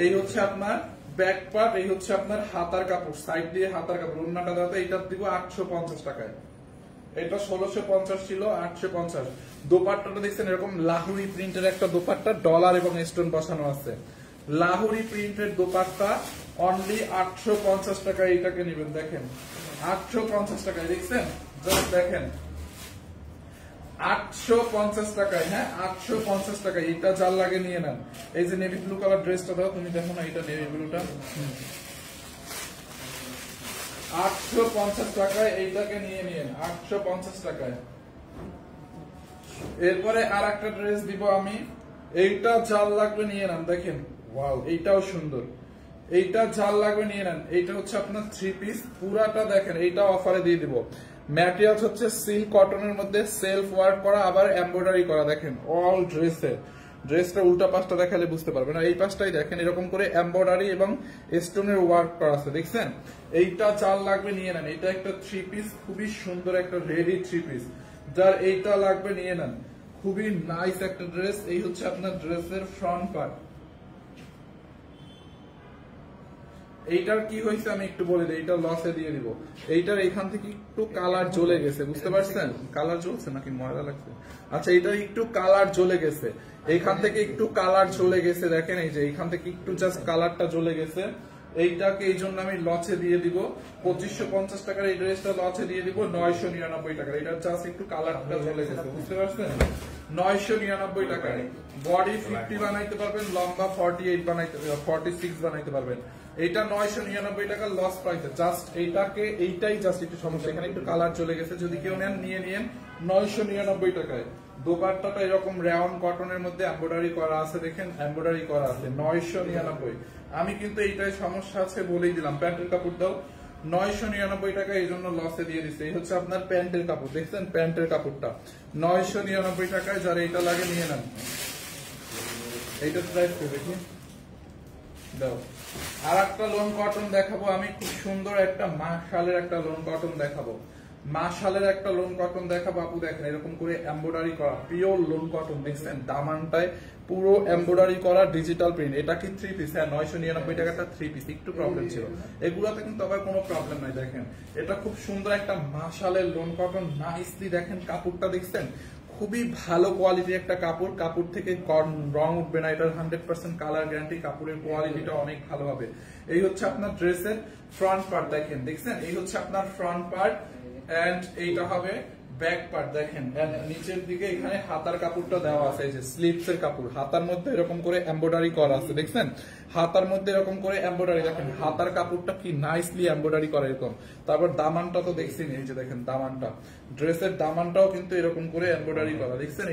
এই হচ্ছে আপনার ব্যাক পার্ট, এই হচ্ছে আপনার হাতার কাপড়, সাইড দিয়ে হাতার কাপড়। ওড়নাটা দাদা এটা দিব 850 টাকায়। এটা 1650 ছিল, 850। দোপাট্টাটা দেখছেন এরকম লাহুরি প্রিন্টের একটা দোপাট্টা, ডলার এবং স্টোন বসানো আছে। লাহুরি প্রিন্টের দোপাট্টা, অনলি 850 টাকায় এটাকে নেবেন। দেখেন 850 টাকায়, দেখছেন জাস্ট দেখেন 850 টাকায়। হ্যাঁ 850 টাকায়, এটা যার লাগে নিয়ে নেন। এই যে নেভি ব্লু কালার ড্রেসটা দাও, তুমি দেখো না এটা নেভি ব্লুটা, 850 টাকায় এইটাকে নিয়ে নিন, 850 টাকায়। এরপরে আর একটা ড্রেস দিব আমি, এইটা যার লাগবে নিয়ে নেন, দেখেন ওয়াও এইটাও সুন্দর, এইটা যার লাগবে নিয়ে নেন। এইটা হচ্ছে আপনার 3 পিস, পুরাটা দেখেন, এইটা অফারে দিয়ে দিব। ম্যাটেরিয়ালস হচ্ছে সিল্ক কটনের মধ্যে সেলফ ওয়ার্ক করা, আবার এমব্রয়ডারি করা, দেখেন অল ড্রেসে। ড্রেসটা উল্টা পাশটা দেখালে বুঝতে পারবেন, আর এই পাশটাই দেখেন এরকম করে এমব্রয়ডারি এবং স্টোনের ওয়ার্ক করা আছে, দেখছেন। এইটা যার লাগবে নিয়ে নেন, এটা একটা 3 পিস, খুবই সুন্দর একটা রেডি 3 পিস, যার এইটা লাগবে নিয়ে নেন। খুবই নাইস একটা ড্রেস। এই হচ্ছে আপনার ড্রেসের ফ্রন্ট পার্ট। এইটার কি হয়েছে আমি একটু বলে দিই, এইটা লসে দিয়ে দিব। এইটার এখান থেকে একটু কালার জ্বলে গেছে, বুঝতে পারছেন? কালার জ্বলছে নাকি ময়লা লাগছে? আচ্ছা, এইটার একটু কালার জ্বলে গেছে, এইখান থেকে একটু কালার জ্বলে গেছে, দেখেন এই যে এইখান থেকে একটু জাস্ট কালারটা জ্বলে গেছে। এইটাকে এই জন্য আমি লসে দিয়ে দিব 2550 টাকার। এই ড্রেসটা লসে দিয়ে দিব 999 টাকা। এটা জাস্ট একটু কালারটা জ্বলে গেছে, বুঝতে পারছেন? 999 টাকায়। বডি 50 বানাইতে পারবেন, লম্বা 48 বানাইতে 46 বানাইতে পারবেন। এইটা 999 টাকা লস প্রাইসে। জাস্ট এইটাকে, এইটাই জাস্ট একটু সমস্যা, এখানে একটু কালার চলে গেছে। যদি কেউ নেন নিয়ে নিন 999 টাকায়। দোপাট্টাটা এরকম রেওয়ান কটনের মধ্যে এমব্রয়ডারি করা আছে, দেখেন এমব্রয়ডারি করা আছে 999। আমি কিন্তু এইটাই সমস্যা আছে বলেই দিলাম। প্যান্টের কাপড় দাও 999 টাকা, এই জন্য লসে দিয়ে দিচ্ছে। এই হচ্ছে আপনার প্যান্টের কাপড়, দেখছেন প্যান্টের কাপড়টা 999 টাকায়। যারা এইটা লাগে নিয়ে নেন। এইটা প্রাইস দেখি দাও। আর একটা লোন কটন দেখাবো আমি, খুব সুন্দর একটা মাশালের একটা লোন কটন দেখাবো। মাশালের একটা লোন কটন দেখাবো আপু, দেখেন এরকম করে এমব্রয়ডারি করা পিওর লোন কটন, দেখছেন দামানটায় পুরো এমব্রয়ডারি করা ডিজিটাল প্রিন্ট। এটা কি 3 পিস? হ্যাঁ 999 টাকাটা 3 পিস। একটু প্রবলেম ছিল, এগুলাতে কিন্তু আবার কোনো প্রবলেম নাই। দেখেন এটা খুব সুন্দর একটা মাশালের লোন কটন, নাইসলি দেখেন কাপড়টা, দেখছেন খুবই ভালো কোয়ালিটির একটা কাপড়। কাপড় থেকে রং উঠবে না, এটার 100% কালার গ্যারান্টি। কাপড়ের কোয়ালিটিটা অনেক ভালো হবে। এই হচ্ছে আপনার ড্রেসের ফ্রন্ট পার্ট, দেখেন দেখছেন এই হচ্ছে আপনার ফ্রন্ট পার্ট, এন্ড এইটা হবে ব্যাক পার্ট। দেখেন নিচের দিকে এখানে হাতার কাপড়টা দেওয়া আছে, এই যে স্লিপস এর কাপড়, হাতার মধ্যে এরকম করে এমব্রয়ডারি করা আছে, দেখছেন হাতার মধ্যে এরকম করে এমব্রয়ডারি। দেখেন হাতার কাপড়টা কি নাইসলি এমব্রয়ডারি করা এরকম। তারপর দামানটা তো দেখছেন, এই যে দেখেন দামানটা, ড্রেসের দামানটাও কিন্তু এরকম করে এমব্রয়ডারি করা, দেখছেন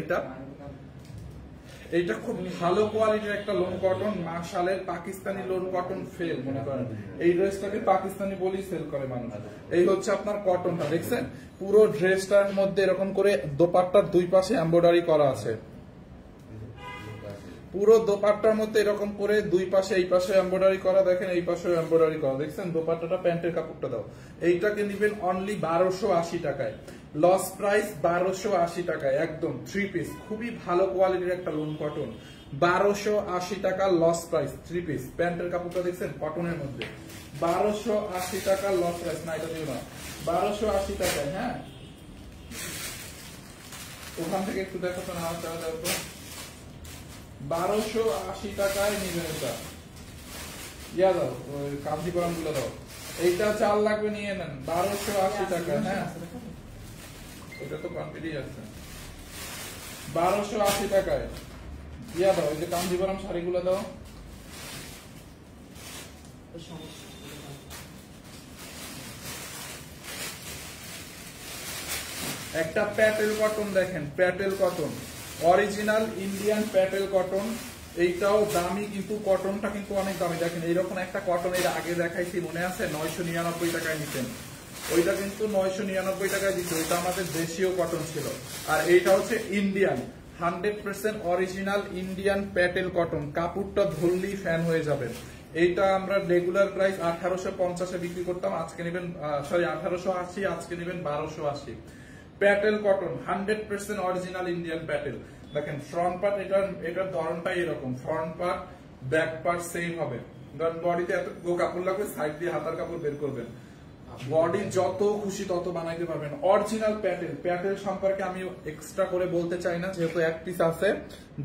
এইটা খুব ভালো কোয়ালিটির একটা লোন কটন। মাশালের পাকিস্তানি লোন কটন ফেল মনে করেন, এই ড্রেসটাকে পাকিস্তানি বলি সেল করে মানুষ। এই হচ্ছে আপনার কটনটা, দেখছেন পুরো ড্রেসটার মধ্যে এরকম করে দোপাট্টার দুই পাশে এমব্রয়ডারি করা আছে। পুরো দোপাট্টার মধ্যে এরকম করে দুই পাশে, এই পাশে এমব্রয়ডারি করা, দেখেন এই পাশে এমব্রয়ডারি করা, দেখছেন দোপাট্টাটা। প্যান্টের কাপড়টা দাও। এইটাকে নিবেন অনলি 1280 টাকায়। লস প্রাইস 1280 টাকায়, একদম 3 পিস, খুবই ভালো কোয়ালিটির একটা লোন কটন। 1280 টাকা লস প্রাইস, 3 পিস। প্যান্টের কাপড়টা দেখছেন কটনের মধ্যে, 1280 টাকা লস প্রাইস। না এটা দিও না, 1280 টাকায়। হ্যাঁ ওখান থেকে একটু দেখো তো, না দেখো 1280 টাকায় নিবেন এটা। ইয়া দাও, ওই কাঞ্জিপুরম গুলো দাও। এইটা চাল লাগবে নিয়ে নেন 1280 টাকা। হ্যাঁ ওটা তো কমপ্লিটই আছে, 1280 টাকায়। ইয়া দাও, এই যে কাঞ্জিপুরম শাড়িগুলো দাও। একটা প্যাটেল কটন দেখেন, Patel cotton original Indian Patel cotton. এইটাও দামি, কিন্তু কটনটা কিন্তু অনেক দামি। দেখেন এইরকম একটা কটন এর আগে দেখাইছি, মনে আছে 999 টাকায় নিতেন, ওইটা কিন্তু 999 টাকায় দিত। ওইটা আমাদের দেশীয় কটন ছিল। আর এইটা হচ্ছে Indian 100% original Indian Patel cotton. কাপড়টা ধরলেই ফ্যান হয়ে যাবেন। এইটা আমরা রেগুলার প্রাইস 1850 বিক্রি করতাম, আজকে নেবেন 1880, আজকে নেবেন 1280। Patel cotton 100% original Indian Patel. দেখেন ফ্রন্ট পার্ট, এটার ধরনটাই এরকম, front part back part same হবে। কারণ বডিতে এত কাপড় লাগবে, সাইড দিয়ে হাতার কাপড় বের করবেন। বডি যত খুশি তত বানাইতে পারবেন। অরিজিনাল প্যাটেল, প্যাটেল সম্পর্কে আমি এক্সট্রা করে বলতে চাই না, যেহেতু এক পিস আছে।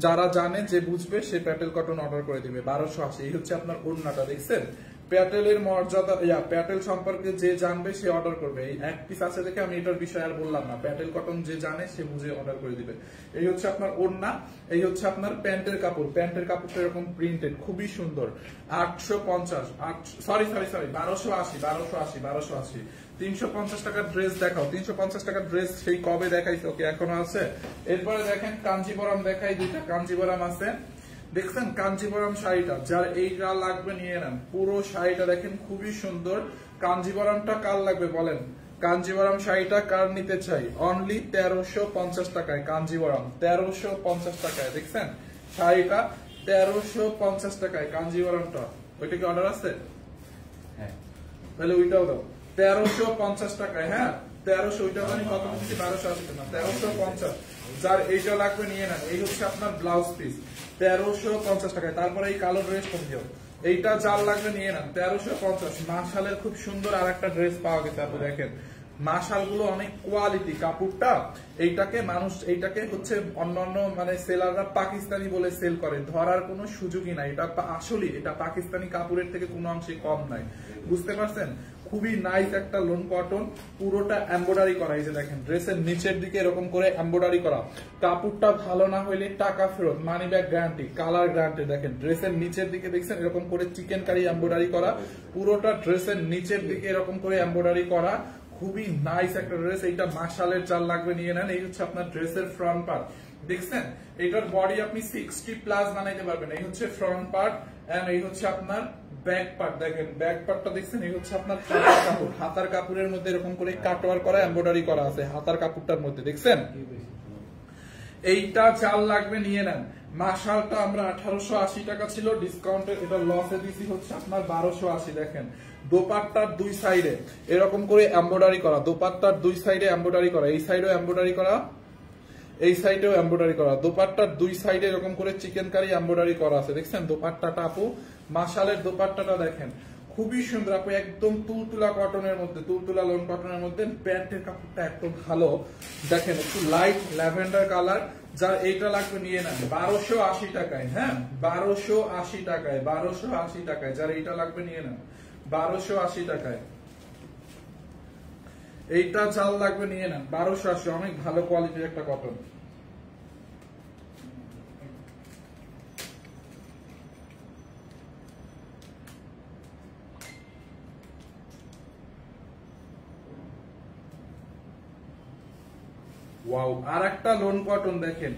যারা জানে, যে বুঝবে, সে প্যাটেল কটন অর্ডার করে দিবে। 1280। এই হচ্ছে আপনার ওড়নাটা, দেখছেন প্যাটেলের মর্যাদা, প্যাটেল সম্পর্কে যে জানবে সে অর্ডার করবে। এই এক পিস আছে দেখে আমি এটার বিষয় আর বললাম না, প্যাটেল কটন যে জানে সে বুঝে অর্ডার করে দিবে। এই হচ্ছে আপনার ওড়না, এই হচ্ছে আপনার প্যান্টের কাপড়, প্যান্টের কাপড়টা এরকম প্রিন্টেড, খুবই সুন্দর। 850, সরি 1280 350 টাকার ড্রেস দেখাও। 350 টাকার ড্রেস সেই কবে দেখাইছে, ওকে এখনো আছে। এরপরে দেখেন কাঞ্জিবরম দেখাই, দুইটা কাঞ্জিবরম আছে। দেখছেন কাঞ্জিবরম শাড়িটা, যার এইটা লাগবে নিয়ে নেন। পুরো শাড়িটা দেখেন খুবই সুন্দর। কাঞ্জিবরমটা কার লাগবে বলেন? কাঞ্জিবরম শাড়িটা কার নিতে চাই? অনলি 1350 টাকায় কাঞ্জিবরম, 1350 টাকায়। দেখছেন শাড়িটা 1350 টাকায় কাঞ্জিবরমটা। ওইটা কি অর্ডার আছে? হ্যাঁ, তাহলে ওইটাও দাও 1350 টাকায়। হ্যাঁ 1300, ওইটা জানি কত দিচ্ছি, 1280 টাকা, 1350। যার এইটা লাগবে নিয়ে নেন। এই হচ্ছে আপনার ব্লাউজ পিস, 1350 টাকায়। তারপরে এই কালো ড্রেস দিও, এইটা যার লাগবে নিয়ে নেন, 1350। মাশালের খুব সুন্দর আর একটা ড্রেস পাওয়া গেছে। আপনি দেখেন মাশাল গুলো অনেক কোয়ালিটি, কাপড়টা এইটাকে হচ্ছে অন্যান্য মানে সেলাররা পাকিস্তানি বলে সেল করে, ধরার কোনো সুযোগই নাই। এটা আসলে এটা পাকিস্তানি কাপড়ের থেকে কোনো অংশে কম নাই, বুঝতে পারছেন? খুবই নাইস একটা লোন কটন, পুরোটা এমব্রয়ডারি করা। এই যে দেখেন ড্রেসের নিচের দিকে এরকম করে এমব্রয়ডারি করা। কাপড়টা ভালো না হইলে টাকা ফেরত, money back guarantee, colour guarantee. দেখেন ড্রেসের নিচের দিকে দেখছেন এরকম করে চিকেন কারি এমব্রয়ডারি করা, পুরোটা ড্রেসের নিচের দিকে এরকম করে এমব্রয়ডারি করা। খুবই নাইস একটা ড্রেস। এইটা মাশালের যার লাগবে নিয়ে নেন। এই হচ্ছে আপনার ড্রেসের ফ্রন্ট পার্ট, দেখছেন এটার বডি আপনি 60+ বানাইতে পারবেন। এই হচ্ছে ফ্রন্ট পার্ট এন্ড এই হচ্ছে আপনার ব্যাক পার্ট। দেখেন ব্যাক পার্টটা দেখছেন, এই হচ্ছে আপনার হাতার কাপড়, হাতার কাপড়ের মধ্যে এরকম করে কাটওয়ার করা এমব্রয়ডারি করা আছে হাতার কাপড়টার মধ্যে, দেখছেন? এইটা চাল লাগবে নিয়ে নেন। মাশালটা আমরা 1880 টাকা ছিল, ডিসকাউন্টে এটা লসে দিছি হচ্ছে আপনার 1280। দেখেন দোপাট্টার দুই সাইডে এরকম করে এমব্রয়ডারি করা, দোপাট্টার দুই সাইডে এমব্রয়ডারি করা, এই সাইডেও এমব্রয়ডারি করা, এই সাইডেও এমব্রয়ডারি করা। দোপাট্টার দুই সাইডে এরকম করে চিকেন কারি এমব্রয়ডারি করা আছে, দেখছেন দোপাট্টাটা আপু? মাশালের দোপাট্টাটা দেখেন খুবই সুন্দর আপু, একদম তুলতুলা কটনের মধ্যে, তুলতুলা লোন কটনের মধ্যে। প্যান্টের কাপড়টা এত ভালো, দেখেন একটু লাইট ল্যাভেন্ডার কালার। যার এইটা লাগবে নিয়ে নেন 1280 টাকায়। হ্যাঁ 1280 টাকায়, 1280 টাকায়। যার এইটা লাগবে নিয়ে নেন 1280 টাকায়। এইটা চাল লাগবে নিয়ে নেন 1280, অনেক ভালো কোয়ালিটির একটা কটন। ওয়াও, আর একটা লোন কটন দেখেন,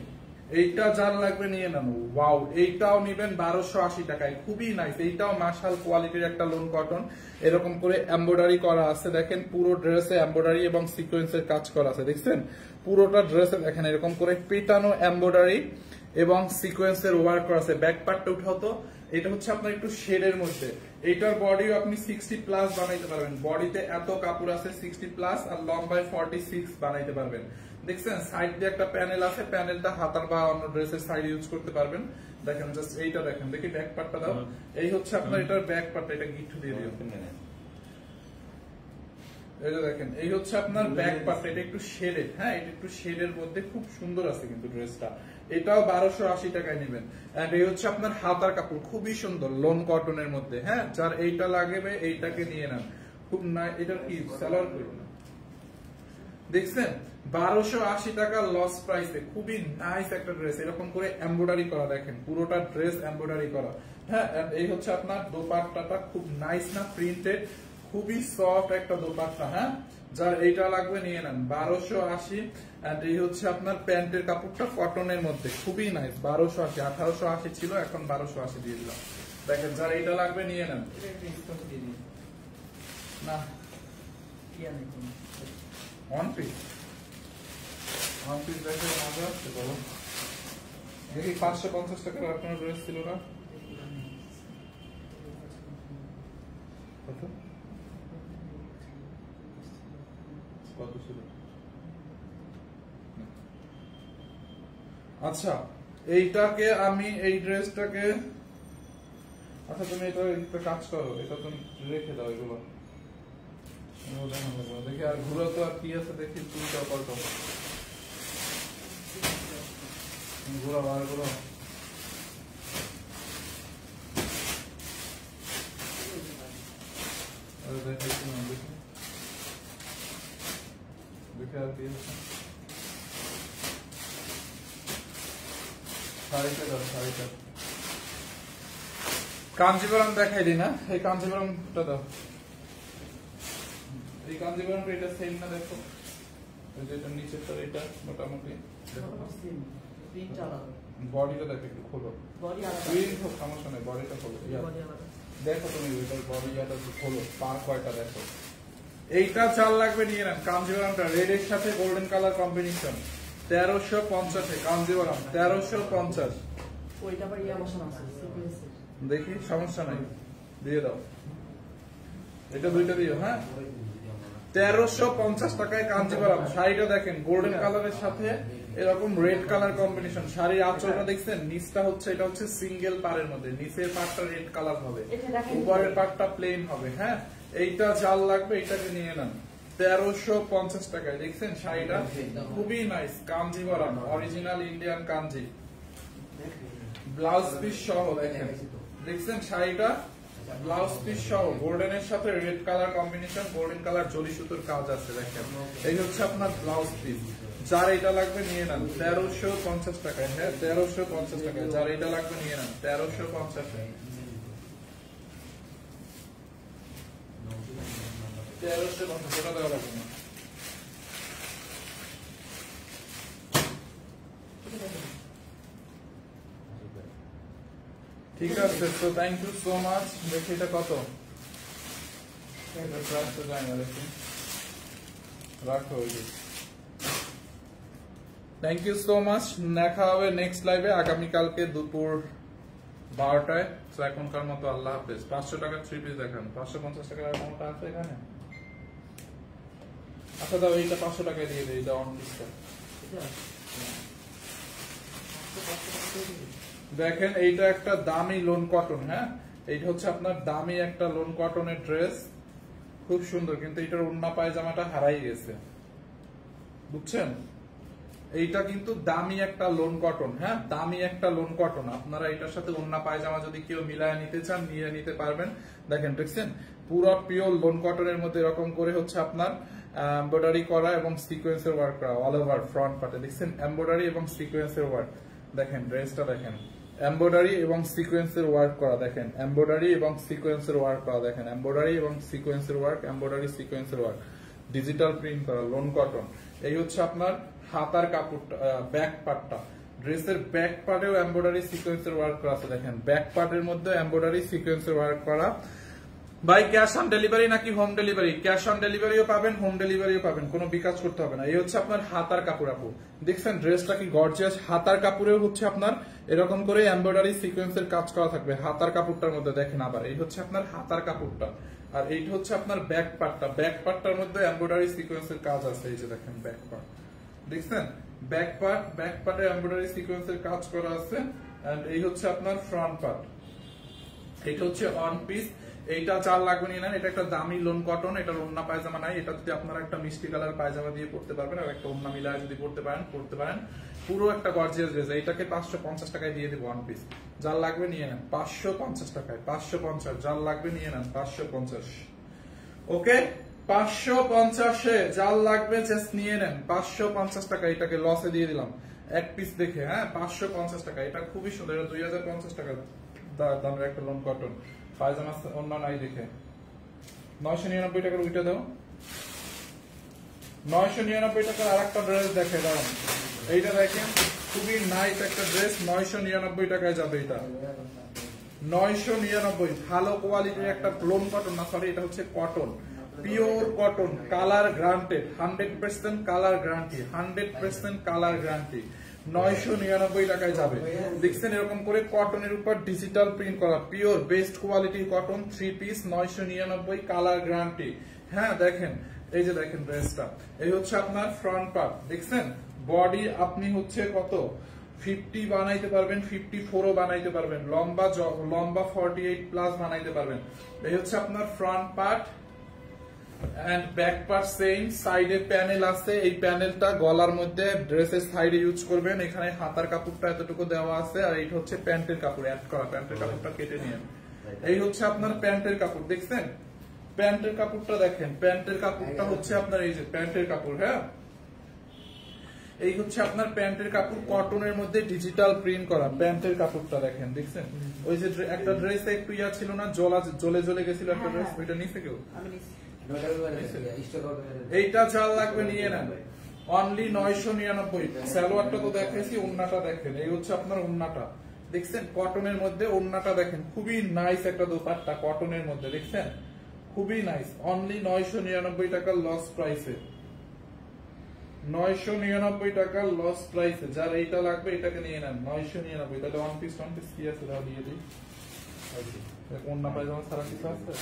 এইটা যার লাগবে নিয়ে নেন। ওয়াও, এইটাও নিবেন 1280 টাকায়, খুবই নাইস। এইটাও মাশাল কোয়ালিটির একটা লোন কটন, এরকম করে এমব্রয়ডারি করা আছে। দেখেন পুরো ড্রেসে এমব্রয়ডারি এবং সিকোয়েন্সের কাজ করা আছে, দেখছেন পুরোটা ড্রেসে দেখেন এরকম করে পেটানো এমব্রয়ডারি এবং সিকোয়েন্সের ওয়ার্ক করা আছে। ব্যাক পার্টটা উঠাও তো, এটা হচ্ছে আপনার একটু শেডের মধ্যে। এইটার বডিও আপনি 60+ বানাইতে পারবেন, বডিতে এত কাপড় আছে 60+, আর লম্বায় 46 বানাইতে পারবেন। দেখছেন সাইড দিয়ে একটা প্যানেল আছে, প্যানেলটা হাতার বা অন্য ড্রেসের সাইড ইউজ করতে পারবেন। দেখেন জাস্ট এইটা দেখেন, দেখি ব্যাক পার্টটা দাও। এই হচ্ছে আপনার এটার ব্যাক পার্টটা, এটা গিফট দিয়ে দিও। এই যে দেখেন এই হচ্ছে আপনার ব্যাক পার্ট, এটা একটু শেডেড। হ্যাঁ এটা একটু শেডের মধ্যে খুব সুন্দর আছে কিন্তু ড্রেসটা। এটাও 1280 টাকায় নেবেন। এন্ড এই হচ্ছে আপনার হাতার কাপড়, খুবই সুন্দর লোন কটনের মধ্যে। হ্যাঁ যার এইটা লাগবে এইটাকে নিয়ে নেন, খুব না। এটার কি সালোয়ার দেখছেন 1280 টাকা লস প্রাইসে, খুবই নাইস একটা ড্রেস। এরকম করে এমব্রয়ডারি করা, দেখেন পুরোটা ড্রেস এমব্রয়ডারি করা। হ্যাঁ এই হচ্ছে আপনার দোপাট্টাটা, খুব নাইস না, প্রিন্টেড, খুবই সফট একটা দোপাট্টা। হ্যাঁ যার এইটা লাগবে নিয়ে নেন 1280। এন্ড এই হচ্ছে আপনার প্যান্টের কাপড়টা কটনের মধ্যে, খুবই নাইস। 1280, 1880 ছিল, এখন 1280 দিয়ে দিলাম। দেখেন যার এইটা লাগবে নিয়ে নেন। না ওয়ান পিস, ওয়ান পিস দেখে মজা আসছে বলো। দেখি 550 টাকার আপনার ড্রেস ছিল না? কত ছিল? আচ্ছা এইটাকে আমি এই ড্রেসটাকে, আচ্ছা তুমি এটা একটা কাজ করো, এটা তুমি রেখে দাও এগুলো। দেখি আর ঘুরো তো আর কি আছে দেখি, তুইটা পাল্টো ঘুরো বার করো। কাঞ্জিবরম দেখাই দিই না, এই কাঞ্জিবরমটা দাও, এই কাঞ্জিবরমটা এটা সেম না, দেখো যেটা নিচেরটা এটা মোটামুটি বডিটা দেখো একটু খোলো, সমস্যা নেই, বডিটা খোলো, দেখো তুমি বডিটা খোলো, পার কয়টা দেখো। এইটা 4 লাগবে, নিয়ে নেন কাঞ্জিবরমটা, রেড এর সাথে গোল্ডেন কালার কম্বিনেশন 1350 কাঞ্জিবরম 1350। দেখি সমস্যা নাই, দিয়ে দাও, এটা দুইটা দিও। হ্যাঁ 1350 টাকায় কাঞ্জিবরম শাড়িটা দেখেন, গোল্ডেন কালারের সাথে এরকম রেড কালার কম্বিনেশন। শাড়ির আঁচলটা দেখছেন, নিচটা হচ্ছে এটা হচ্ছে সিঙ্গেল পাড়ের মধ্যে, নিচের পাড়টা রেড কালার হবে, উপরের পাড়টা প্লেন হবে। হ্যাঁ এইটা জাল লাগবে, এটাকে নিয়ে নেন 1350 টাকায়। দেখছেন শাড়িটা খুবই নাইস, কাঞ্জিবরম অরিজিনাল ইন্ডিয়ান কাঞ্জি, ব্লাউজ পিস সহ দেখেন। দেখছেন শাড়িটা ব্লাউজ পিস সহ গোল্ডেনের সাথে red colour combination, golden colour জরি সুতোর কাজ আছে দেখেন। এই হচ্ছে আপনার ব্লাউজ পিস। যার এটা লাগবে নিয়ে নেন 1350 টাকায়। হ্যাঁ 1350 টাকায়, যার এটা লাগবে নিয়ে নেন 1350 টাকায়। 1350 টাকা দেওয়া লাগবে না। ঠিক আছে, তো থ্যাংক ইউ সো মাচ। দেখি এটা কত, রাখো। থ্যাংক ইউ সো মাচ, দেখা হবে নেক্সট লাইভে আগামীকালকে দুপুর 12টায়। তো এখনকার মতো আল্লাহ হাফেজ। 500 টাকা 3 পিস দেখান, 550 টাকার কোনটা আছে এখানে? আচ্ছা দাও, এইটা 500 টাকায় দিয়ে দিই, এটা অন পিসটা দেখেন। এইটা একটা দামি লোন কটন। হ্যাঁ এইটা হচ্ছে আপনার দামি একটা লোন কটনের ড্রেস, খুব সুন্দর, কিন্তু এটার ওড়না পায়জামাটা হারাই গেছে, বুঝছেন? এইটা কিন্তু দামি একটা লোন কটন। হ্যাঁ দামি একটা লোন কটন, আপনারা এটার সাথে ওড়না পায়জামা যদি কেউ মিলায় নিতে চান নিয়ে নিতে পারবেন। দেখেন দেখছেন, পুরো পিওর লোন কটনের মধ্যে এরকম করে হচ্ছে আপনার এমব্রয়ডারি করা এবং সিকোয়েন্সের ওয়ার্ক করা অল ওভার ফ্রন্ট পার্টে। দেখছেন এমব্রয়ডারি এবং সিকোয়েন্সের ওয়ার্ক, দেখেন ড্রেসটা দেখেন, এমব্রয়ডারি এবং সিকোয়েন্সের ওয়ার্ক করা, দেখেন এমব্রয়ডারি এবং সিকোয়েন্সের ওয়ার্ক করা, দেখেন এমব্রয়ডারি এবং সিকোয়েন্সের ওয়ার্ক, এমব্রয়ডারি সিকোয়েন্সের ওয়ার্ক, ডিজিটাল প্রিন্ট করা লোন কটন। এই হচ্ছে আপনার হাতার কাপড়টা, ব্যাক পার্টটা, ড্রেসের ব্যাক পার্টেও এমব্রয়ডারি সিকোয়েন্সের ওয়ার্ক করা আছে, দেখেন ব্যাক পার্টের মধ্যে এমব্রয়ডারি সিকোয়েন্সের ওয়ার্ক করা। ভাই ক্যাশ অন ডেলিভারি নাকি হোম ডেলিভারি? ক্যাশ অন ডেলিভারিও পাবেন, হোম ডেলিভারিও পাবেন, কোনো বিকাশ করতে হবে না। এই হচ্ছে আপনার হাতার কাপড়। আপু দেখছেন ড্রেসটা কি গর্জিয়াস, হাতার কাপড়েও হচ্ছে আপনার এরকম করে এমব্রয়ডারি সিকোয়েন্সের কাজ করা থাকবে হাতার কাপড়টার মধ্যে। দেখেন আবার এই হচ্ছে আপনার হাতার কাপড়টা, আর এইটা হচ্ছে আপনার ব্যাক পার্টটা, ব্যাক পার্টটার মধ্যে এমব্রয়ডারি সিকোয়েন্সের কাজ আছে। এই যে দেখেন ব্যাক পার্ট, দেখছেন ব্যাক পার্ট, ব্যাক পার্টে এমব্রয়ডারি সিকোয়েন্সের কাজ করা আছে। এন্ড এই হচ্ছে আপনার ফ্রন্ট পার্ট, এটা হচ্ছে অন পিস। এইটা 4 লাগবে নিয়ে নেন। এটা একটা দামি লোন কটন, এটা ওড়না পায়জামা নাই, এটা যদি আপনারা একটা মিষ্টি কালার পায়জামা দিয়ে পড়তে পারবেন আর একটা ওড়না মিলায় যদি পড়তে পারেন পুরো একটা গর্জিয়াস ড্রেস। এইটাকে 550 টাকায় দিয়ে দিব অন পিস। যার লাগবে নিয়ে নেন 550 টাকায়, 550। যার লাগবে নিয়ে নেন 550। ওকে 550 যার লাগবে জাস্ট নিয়ে নেন 550 টাকা। এটাকে লসে দিয়ে দিলাম এক পিস দেখে। হ্যাঁ 550 টাকা, এটা খুবই সুন্দর, এটা 2050 টাকা দামের একটা লোন কটন পায়জামা, অন্য নাই দেখে। 999 টাকার ওইটা দাও, 999 টাকার আর একটা ড্রেস দেখে দাও। এইটা দেখেন খুবই নাইস একটা ড্রেস, 999 টাকায় যাবে। এটা 999, ভালো কোয়ালিটির একটা লোন কটন, না সরি এটা হচ্ছে cotton, pure cotton, colour guaranteed, 100% colour guarantee, 100% colour guarantee. 999 টাকায় যাবে। দেখছেন এরকম করে কটনের উপর ডিজিটাল প্রিন্ট করা, পিওর বেস্ট কোয়ালিটির কটন 3 পিস, 999 কালার গ্যারান্টি। হ্যাঁ দেখেন এই যে দেখেন ড্রেসটা, এই হচ্ছে আপনার ফ্রন্ট পার্ট। দেখছেন বডি আপনি হচ্ছে কত 50 বানাইতে পারবেন, 54ও বানাইতে পারবেন, লম্বা 48 প্লাস বানাইতে পারবেন। এই হচ্ছে আপনার front part and back part same. সাইডে প্যানেল আছে, এই প্যানেলটা গলার মধ্যে ড্রেসের সাইডে ইউজ করবেন। এখানে হাতার কাপড়টা এতটুকু দেওয়া আছে, আর এইটা হচ্ছে প্যান্টের কাপড় অ্যাড করা, প্যান্টের কাপড়টা কেটে নিয়ে। এই হচ্ছে আপনার প্যান্টের কাপড়, দেখছেন প্যান্টের কাপড়টা দেখেন, প্যান্টের কাপড়টা হচ্ছে আপনার এই যে প্যান্টের কাপড়, হ্যাঁ এই হচ্ছে আপনার প্যান্টের কাপড়, কটনের মধ্যে ডিজিটাল প্রিন্ট করা প্যান্টের কাপড়টা দেখেন, দেখছেন ওই যে একটা ড্রেসে একটু ইয়া ছিল না, জ্বলে গেছিল একটা ড্রেস, ওইটা নিচে কেউ এইটা চাল লাগবে নিয়ে নেন, অনলি 999। সালোয়ারটা তো দেখাইছি, ওন্নাটা দেখেন, এই হচ্ছে আপনার ওন্নাটা, দেখছেন কটনের মধ্যে ওন্নাটা দেখেন, খুবই নাইস একটা দোপাট্টা কটনের মধ্যে, দেখছেন খুবই নাইস, অনলি 999 টাকা লস প্রাইসে, 999 টাকা লস প্রাইসে। যার এইটা লাগবে এটাকে নিয়ে নেন 999। তাহলে ওয়ান পিস কি আছে দাও দিয়ে দিই, ওন্না পায়জামা সারা কিছু আছে,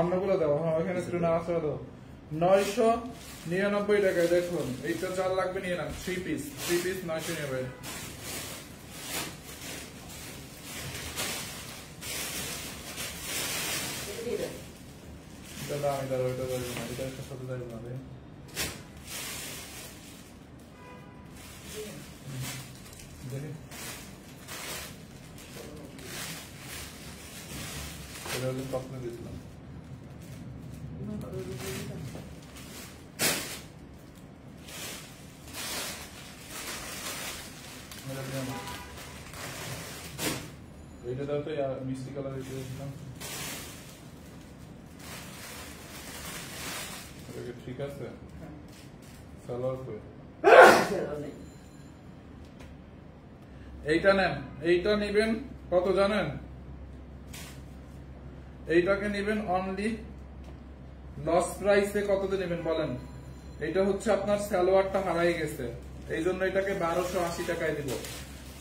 অন্যগুলো দাও, হ্যাঁ ওইখানে ছিল না, আসলে দাও 999 টাকায়। দেখুন এইটা চাল লাগবে নিয়ে নেন, 3 পিস 999। এটা দাম, এটা ওইটা যাবে না, এটা একটা সাথে যাবে না, দেখি এটা হলো স্বপ্ন দিয়েছিলাম। এইটা দাও তো, মিষ্টি কালার দিয়েছিলাম, ঠিক আছে সালোয়ার কই, এইটা নেন, এইটা নিবেন কত জানেন, এইটাকে নিবেন অনলি লস প্রাইসে, কততে নেবেন বলেন, এইটা হচ্ছে আপনার সালোয়ারটা হারাই গেছে, এই জন্য এটাকে 1280 টাকায় দিব,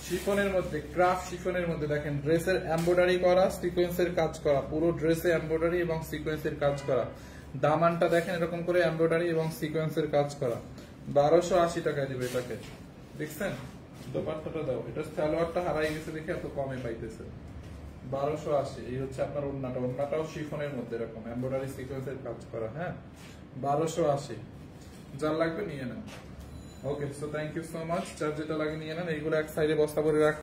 শিফনের মধ্যে, ক্রাফট শিফনের মধ্যে, দেখেন ড্রেসের এমব্রয়ডারি করা, সিকোয়েন্সের কাজ করা, পুরো ড্রেসে এমব্রয়ডারি এবং সিকোয়েন্সের কাজ করা, দামানটা দেখেন এরকম করে এমব্রয়ডারি এবং সিকোয়েন্সের কাজ করা, 1280 টাকায় দিবে এটাকে, দেখছেন দোপাট্টাটা দাও, এটা সালোয়ারটা হারাই গেছে দেখে এত কমে পাইতেছে, 1280। এই হচ্ছে আপনার ওন্নাটা, ওন্নাটাও শিফনের মধ্যে এরকম এমব্রয়ডারি সিকোয়েন্সের কাজ করা, হ্যাঁ 1280। যার লাগবে নিয়ে নেন। Okay, so thank you so much. যার যেটা লাগে নিয়ে নেন, এইগুলো এক সাইডে বস্তা ভরে রাখ।